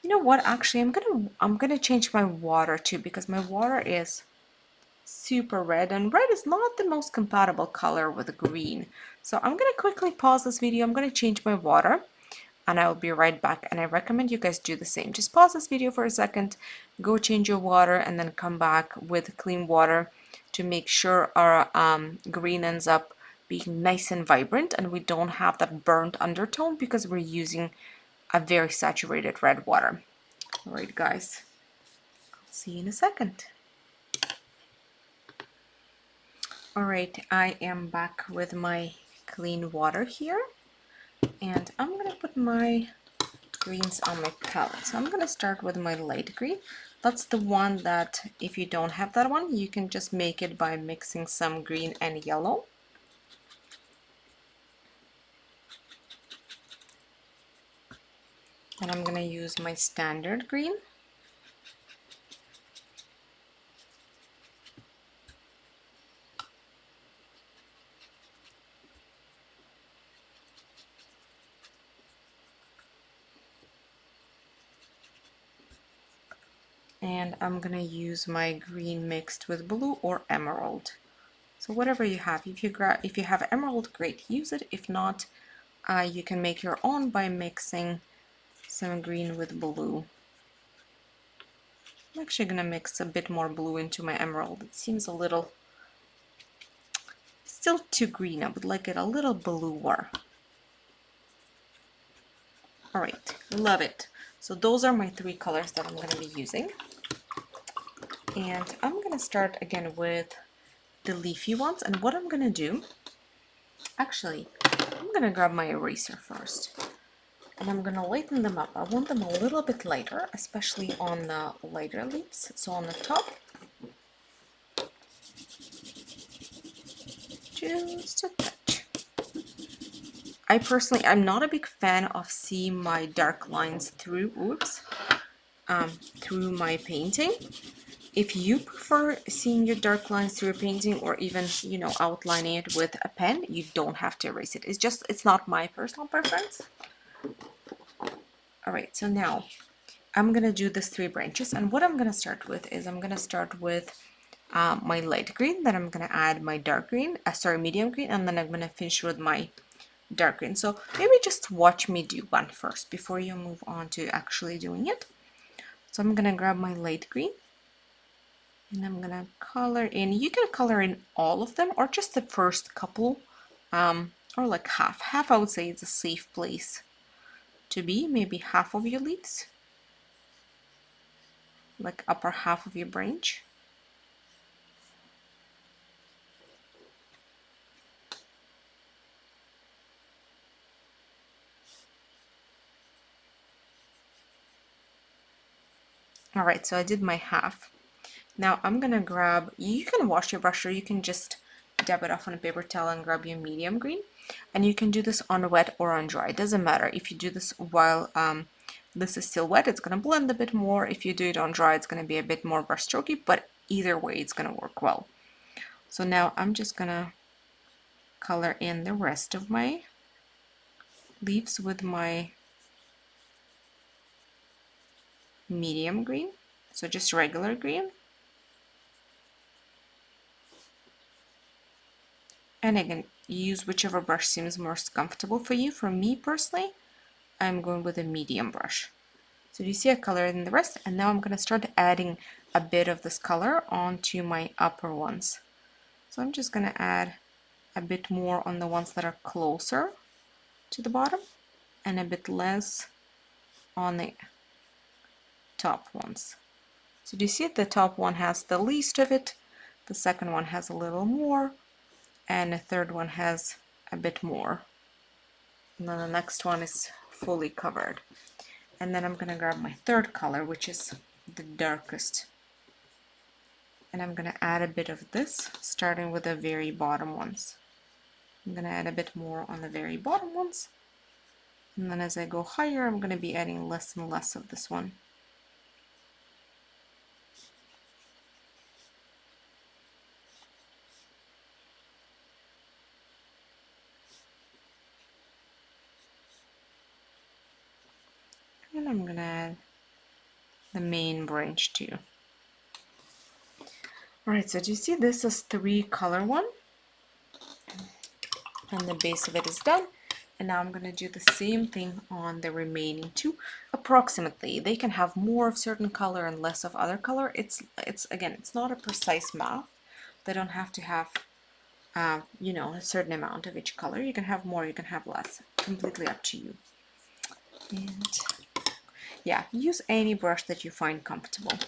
You know what? Actually, I'm gonna change my water too, because my water is super red, and red is not the most compatible color with green. So I'm gonna quickly pause this video. I'm gonna change my water, and I will be right back. And I recommend you guys do the same. Just pause this video for a second, go change your water, and then come back with clean water to make sure our green ends up being nice and vibrant, and we don't have that burnt undertone because we're using a very saturated red water. All right, guys, I'll see you in a second. All right, I am back with my clean water here, and I'm gonna put my greens on my palette. So I'm gonna start with my light green. That's the one that if you don't have that one, you can just make it by mixing some green and yellow. And I'm gonna use my standard green. And I'm gonna use my green mixed with blue or emerald. So whatever you have, if you have emerald, great, use it. If not, you can make your own by mixing some green with blue. I'm actually gonna mix a bit more blue into my emerald. It seems a little still too green. I would like it a little bluer. All right, love it. So those are my 3 colors that I'm gonna be using. And I'm gonna start again with the leafy ones. And what I'm gonna do, actually, I'm gonna grab my eraser first. And I'm gonna lighten them up. I want them a little bit lighter, especially on the lighter leaves. So on the top, just a touch. I'm not a big fan of seeing my dark lines through, through my painting. If you prefer seeing your dark lines through a painting, or even, you know, outlining it with a pen, you don't have to erase it. It's not my personal preference. All right, so now I'm gonna do this 3 branches, and what I'm gonna start with is I'm gonna start with my light green, then I'm gonna add my dark green, medium green, and then I'm gonna finish with my dark green. So maybe just watch me do one first before you move on to actually doing it. So I'm gonna grab my light green, and I'm gonna color in. You can color in all of them or just the first couple, or like half. Half, I would say, is a safe place to be. Maybe half of your leaves, like upper half of your branch. All right, so I did my half. Now I'm gonna grab, you can wash your brush or you can just dab it off on a paper towel and grab your medium green. And you can do this on wet or on dry, it doesn't matter. If you do this while this is still wet, it's gonna blend a bit more. If you do it on dry, it's gonna be a bit more brush strokey, but either way it's gonna work well. So now I'm just gonna color in the rest of my leaves with my medium green, so just regular green. And again, use whichever brush seems most comfortable for you. For me personally, I'm going with a medium brush. So you see I colored in the rest, and now I'm going to start adding a bit of this color onto my upper ones. So I'm just going to add a bit more on the ones that are closer to the bottom and a bit less on the top ones. So do you see the top one has the least of it, the second one has a little more, and the third one has a bit more. And then the next one is fully covered. And then I'm going to grab my third color, which is the darkest. And I'm going to add a bit of this, starting with the very bottom ones. I'm going to add a bit more on the very bottom ones. And then as I go higher, I'm going to be adding less and less of this one. And I'm going to add the main branch too. Alright, so do you see this is 3 color one? And the base of it is done. And now I'm going to do the same thing on the remaining 2 approximately. They can have more of certain color and less of other color. It's again, it's not a precise math. They don't have to have you know, a certain amount of each color. You can have more, you can have less, completely up to you. And yeah, use any brush that you find comfortable.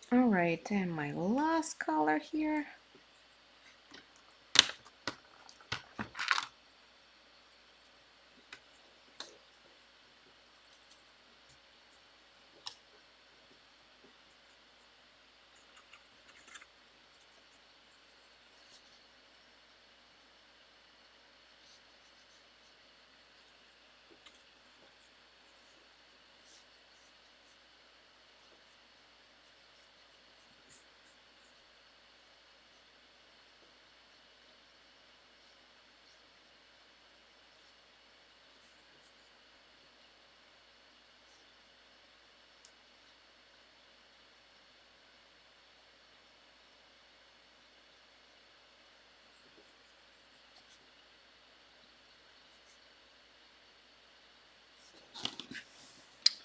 All right, and my last color here.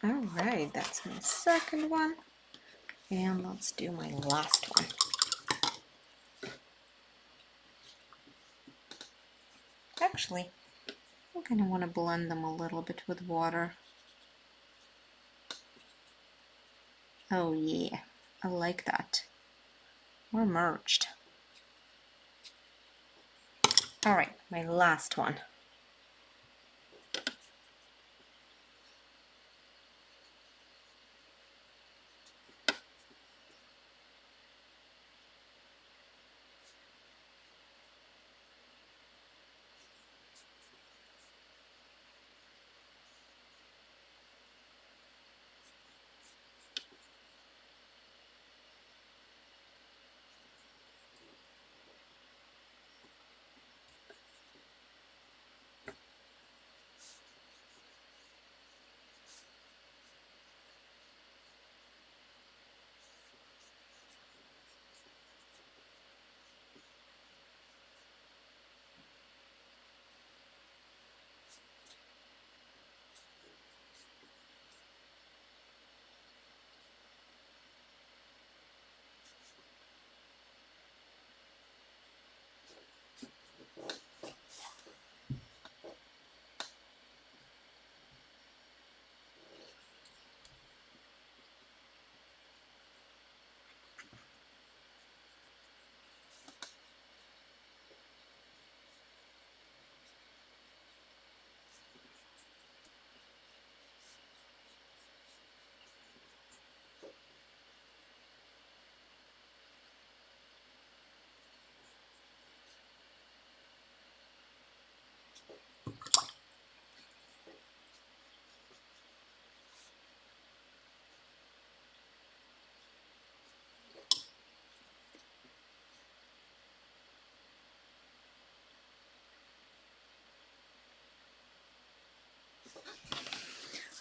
All right, that's my second one. And let's do my last one. Actually, I kind of want to blend them a little bit with water. Oh yeah, I like that. We're merged. All right, my last one.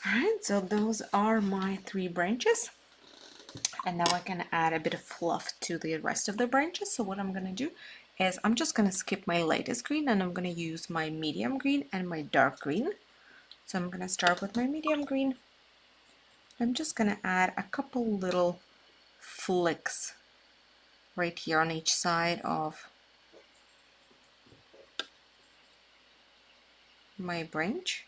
All right, so those are my 3 branches. And now I can add a bit of fluff to the rest of the branches. So what I'm going to do is I'm just going to skip my lightest green and I'm going to use my medium green and my dark green. So I'm going to start with my medium green. I'm just going to add a couple little flicks right here on each side of my branch.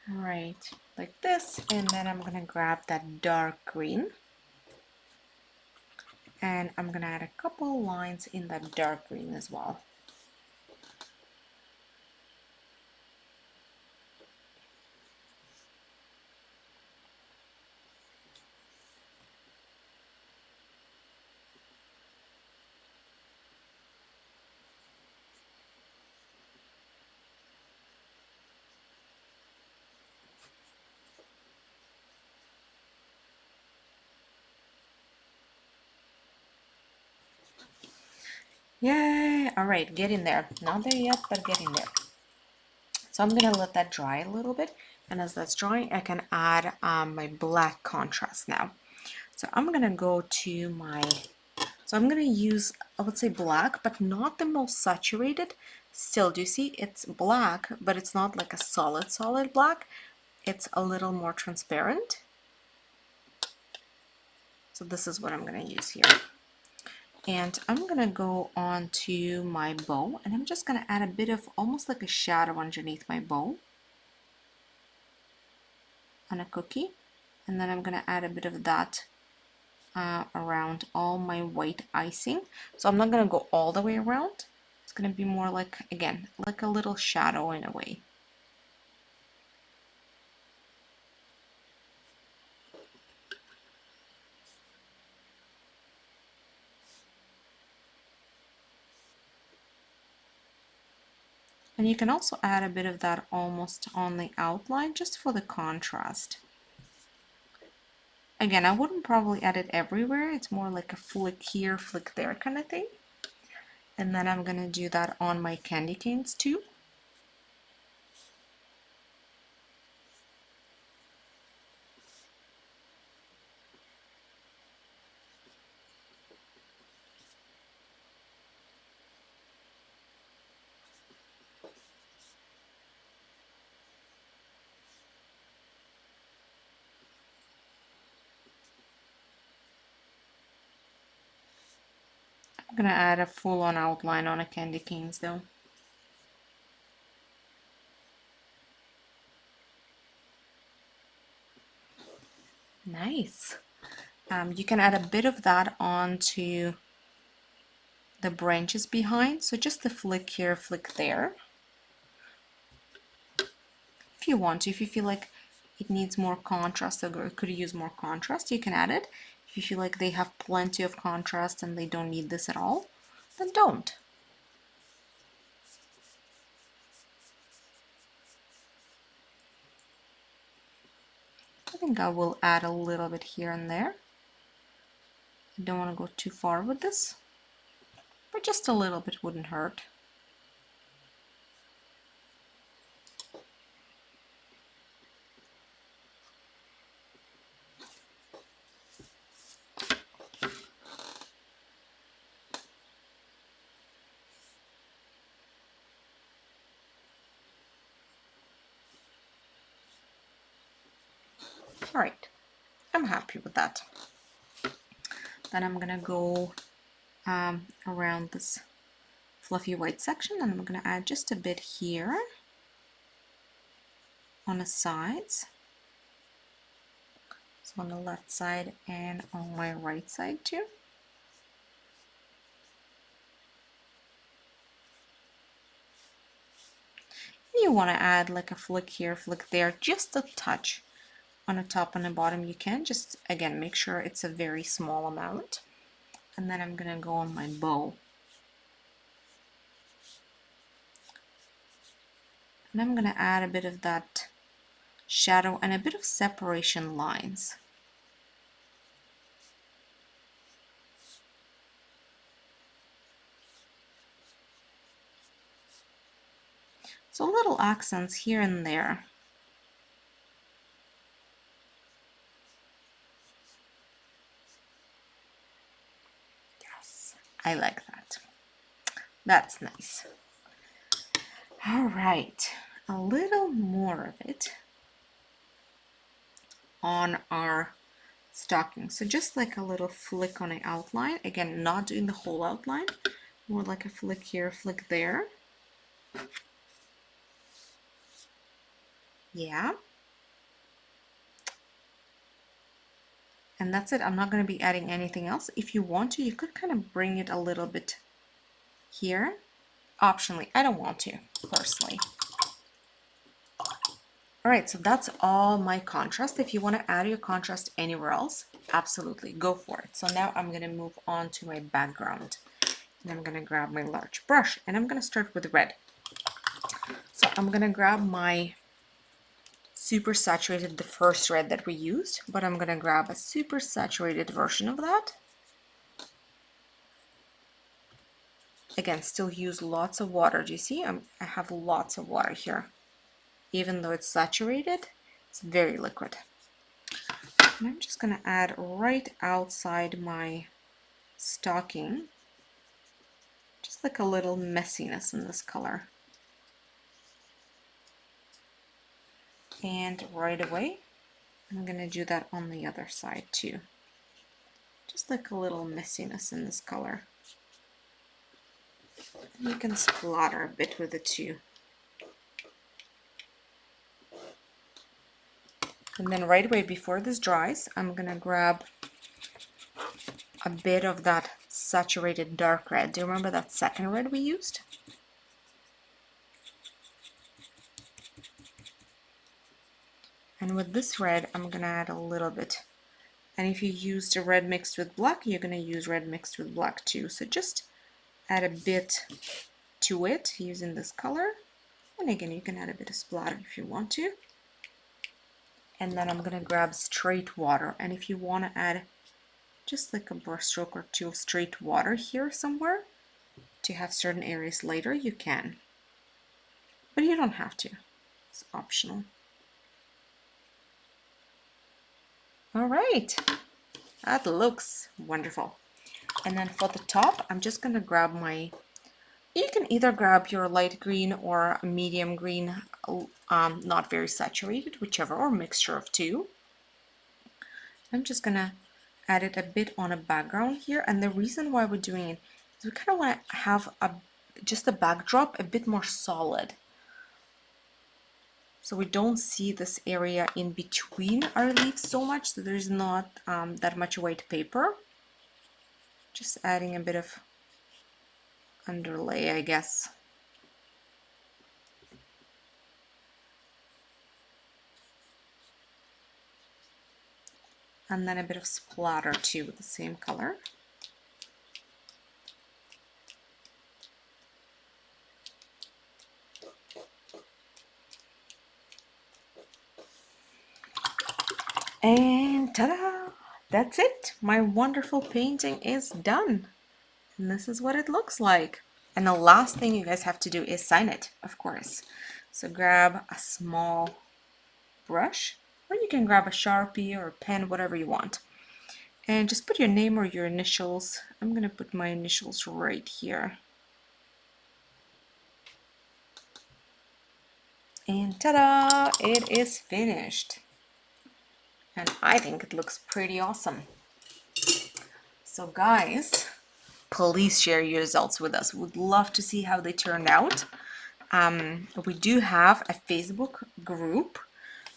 All right, like this, and then I'm going to grab that dark green and I'm going to add a couple lines in that dark green as well. Yay! All right, get in there. Not there yet, but get in there. So I'm gonna let that dry a little bit, and as that's drying, I can add my black contrast now. So I'm gonna go to my, so I'm gonna use, I would say black, but not the most saturated. Still, do you see it's black, but it's not like a solid black. It's a little more transparent. So this is what I'm gonna use here. And I'm gonna go on to my bow, and I'm just gonna add a bit of almost like a shadow underneath my bow on a cookie. And then I'm gonna add a bit of that around all my white icing. So I'm not gonna go all the way around. It's gonna be more like, again, like a little shadow in a way. And you can also add a bit of that almost on the outline just for the contrast. Again, I wouldn't probably add it everywhere. It's more like a flick here, flick there kind of thing. And then I'm gonna do that on my candy canes too. I'm gonna add a full-on outline on a candy canes though. Nice. You can add a bit of that onto the branches behind. So just the flick here, flick there. If you want to, if you feel like it needs more contrast or could use more contrast, you can add it. If you feel like they have plenty of contrast and they don't need this at all, then don't. I think I will add a little bit here and there. I don't want to go too far with this, but just a little bit wouldn't hurt. All right, I'm happy with that. Then I'm gonna go around this fluffy white section, and I'm gonna add just a bit here on the sides. So on the left side and on my right side too. You want to add like a flick here, flick there, just a touch on the top and the bottom. You can just, again, make sure it's a very small amount. And then I'm gonna go on my bow. And I'm gonna add a bit of that shadow and a bit of separation lines. So little accents here and there. Yes, I like that. That's nice. All right, a little more of it on our stocking. So just like a little flick on the outline. Again, not doing the whole outline, more like a flick here, flick there. Yeah. And that's it. I'm not going to be adding anything else. If you want to, you could kind of bring it a little bit here. Optionally, I don't want to, personally. All right, so that's all my contrast. If you want to add your contrast anywhere else, absolutely, go for it. So now I'm going to move on to my background. And I'm going to grab my large brush, and I'm going to start with red. So I'm going to grab my super saturated, the first red that we used, but I'm going to grab a super saturated version of that. Again, still use lots of water. Do you see? I have lots of water here. Even though it's saturated, it's very liquid. And I'm just gonna add right outside my stocking, just like a little messiness in this color. And right away, I'm gonna do that on the other side too. Just like a little messiness in this color. You can splatter a bit with it too. And then right away before this dries, I'm gonna grab a bit of that saturated dark red. Do you remember that second red we used? And with this red, I'm gonna add a little bit. And if you used a red mixed with black, you're gonna use red mixed with black too. So just add a bit to it using this color. And again, you can add a bit of splatter if you want to. And then I'm gonna grab straight water. And if you wanna add just like a brush stroke or two of straight water here somewhere to have certain areas later, you can. But you don't have to, it's optional. All right, that looks wonderful. And then for the top, I'm just gonna grab my, you can either grab your light green or medium green, not very saturated, whichever, or mixture of two. I'm just gonna add it a bit on a background here. And the reason why we're doing it is we kind of want to have just a backdrop a bit more solid. So we don't see this area in between our leaves so much, so there's not that much white paper. Just adding a bit of underlay, I guess. And then a bit of splatter too with the same color. And ta-da! That's it! My wonderful painting is done. And this is what it looks like. And the last thing you guys have to do is sign it, of course. So grab a small brush, or you can grab a Sharpie or a pen, whatever you want. And just put your name or your initials. I'm gonna put my initials right here. And ta-da! It is finished. And I think it looks pretty awesome. So guys, please share your results with us. We'd love to see how they turned out. We do have a Facebook group.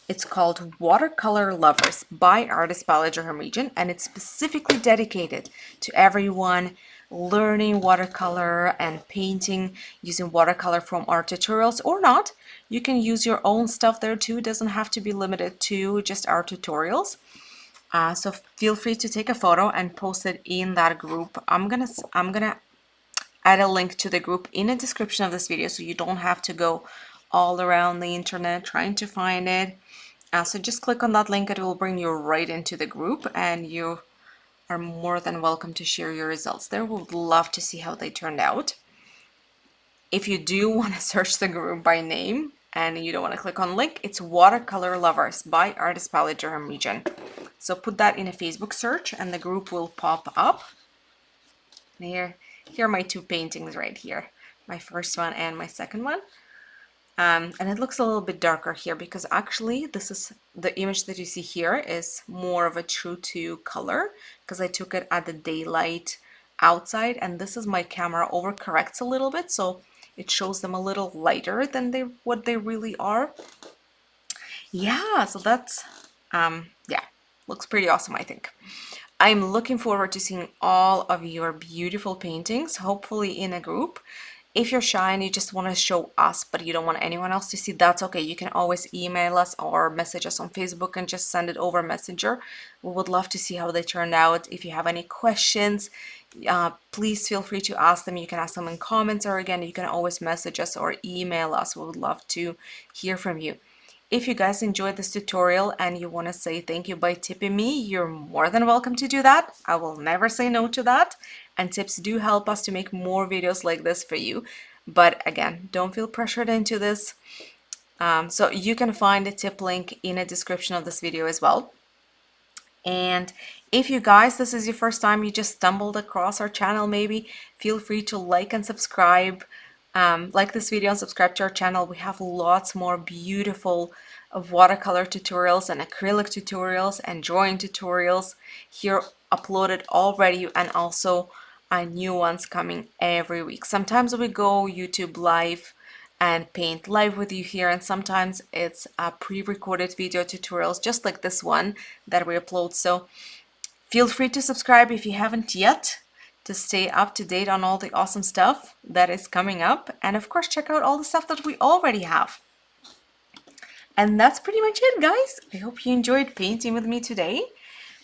It's called Watercolor Lovers by Artist by Durham region, and it's specifically dedicated to everyone learning watercolor and painting using watercolor from art tutorials or not. You can use your own stuff there too. It doesn't have to be limited to just art tutorials. So feel free to take a photo and post it in that group. I'm gonna add a link to the group in the description of this video, so you don't have to go all around the internet trying to find it. So just click on that link, it will bring you right into the group, and you are more than welcome to share your results there. We'd love to see how they turned out. If you do want to search the group by name and you don't want to click on link, it's Watercolor Lovers by Artist Palette Durham region. So put that in a Facebook search and the group will pop up. And here are my two paintings right here, my first one and my second one. And it looks a little bit darker here because actually this is the image that you see here is more of a true to color because I took it at the daylight outside, and this is my camera overcorrects a little bit, so it shows them a little lighter than what they really are. Yeah, so that's yeah, looks pretty awesome, I think. I'm looking forward to seeing all of your beautiful paintings, hopefully in a group. If you're shy and you just want to show us, but you don't want anyone else to see, that's okay. You can always email us or message us on Facebook and just send it over Messenger. We would love to see how they turned out. If you have any questions, please feel free to ask them. You can ask them in comments, or again, you can always message us or email us. We would love to hear from you. If you guys enjoyed this tutorial and you want to say thank you by tipping me, you're more than welcome to do that. I will never say no to that. And tips do help us to make more videos like this for you. But again, don't feel pressured into this. So you can find a tip link in the description of this video as well. And if you guys, this is your first time, you just stumbled across our channel, maybe feel free to like and subscribe. Like this video and subscribe to our channel. We have lots more beautiful watercolor tutorials and acrylic tutorials and drawing tutorials here uploaded already, and also new ones coming every week. Sometimes we go YouTube live and paint live with you here, and sometimes it's pre-recorded video tutorials just like this one that we upload. So feel free to subscribe if you haven't yet, to stay up to date on all the awesome stuff that is coming up, and of course check out all the stuff that we already have. And that's pretty much it, guys. I hope you enjoyed painting with me today.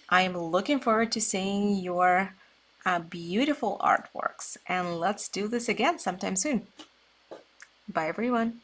I am looking forward to seeing your beautiful artworks, and let's do this again sometime soon. Bye everyone.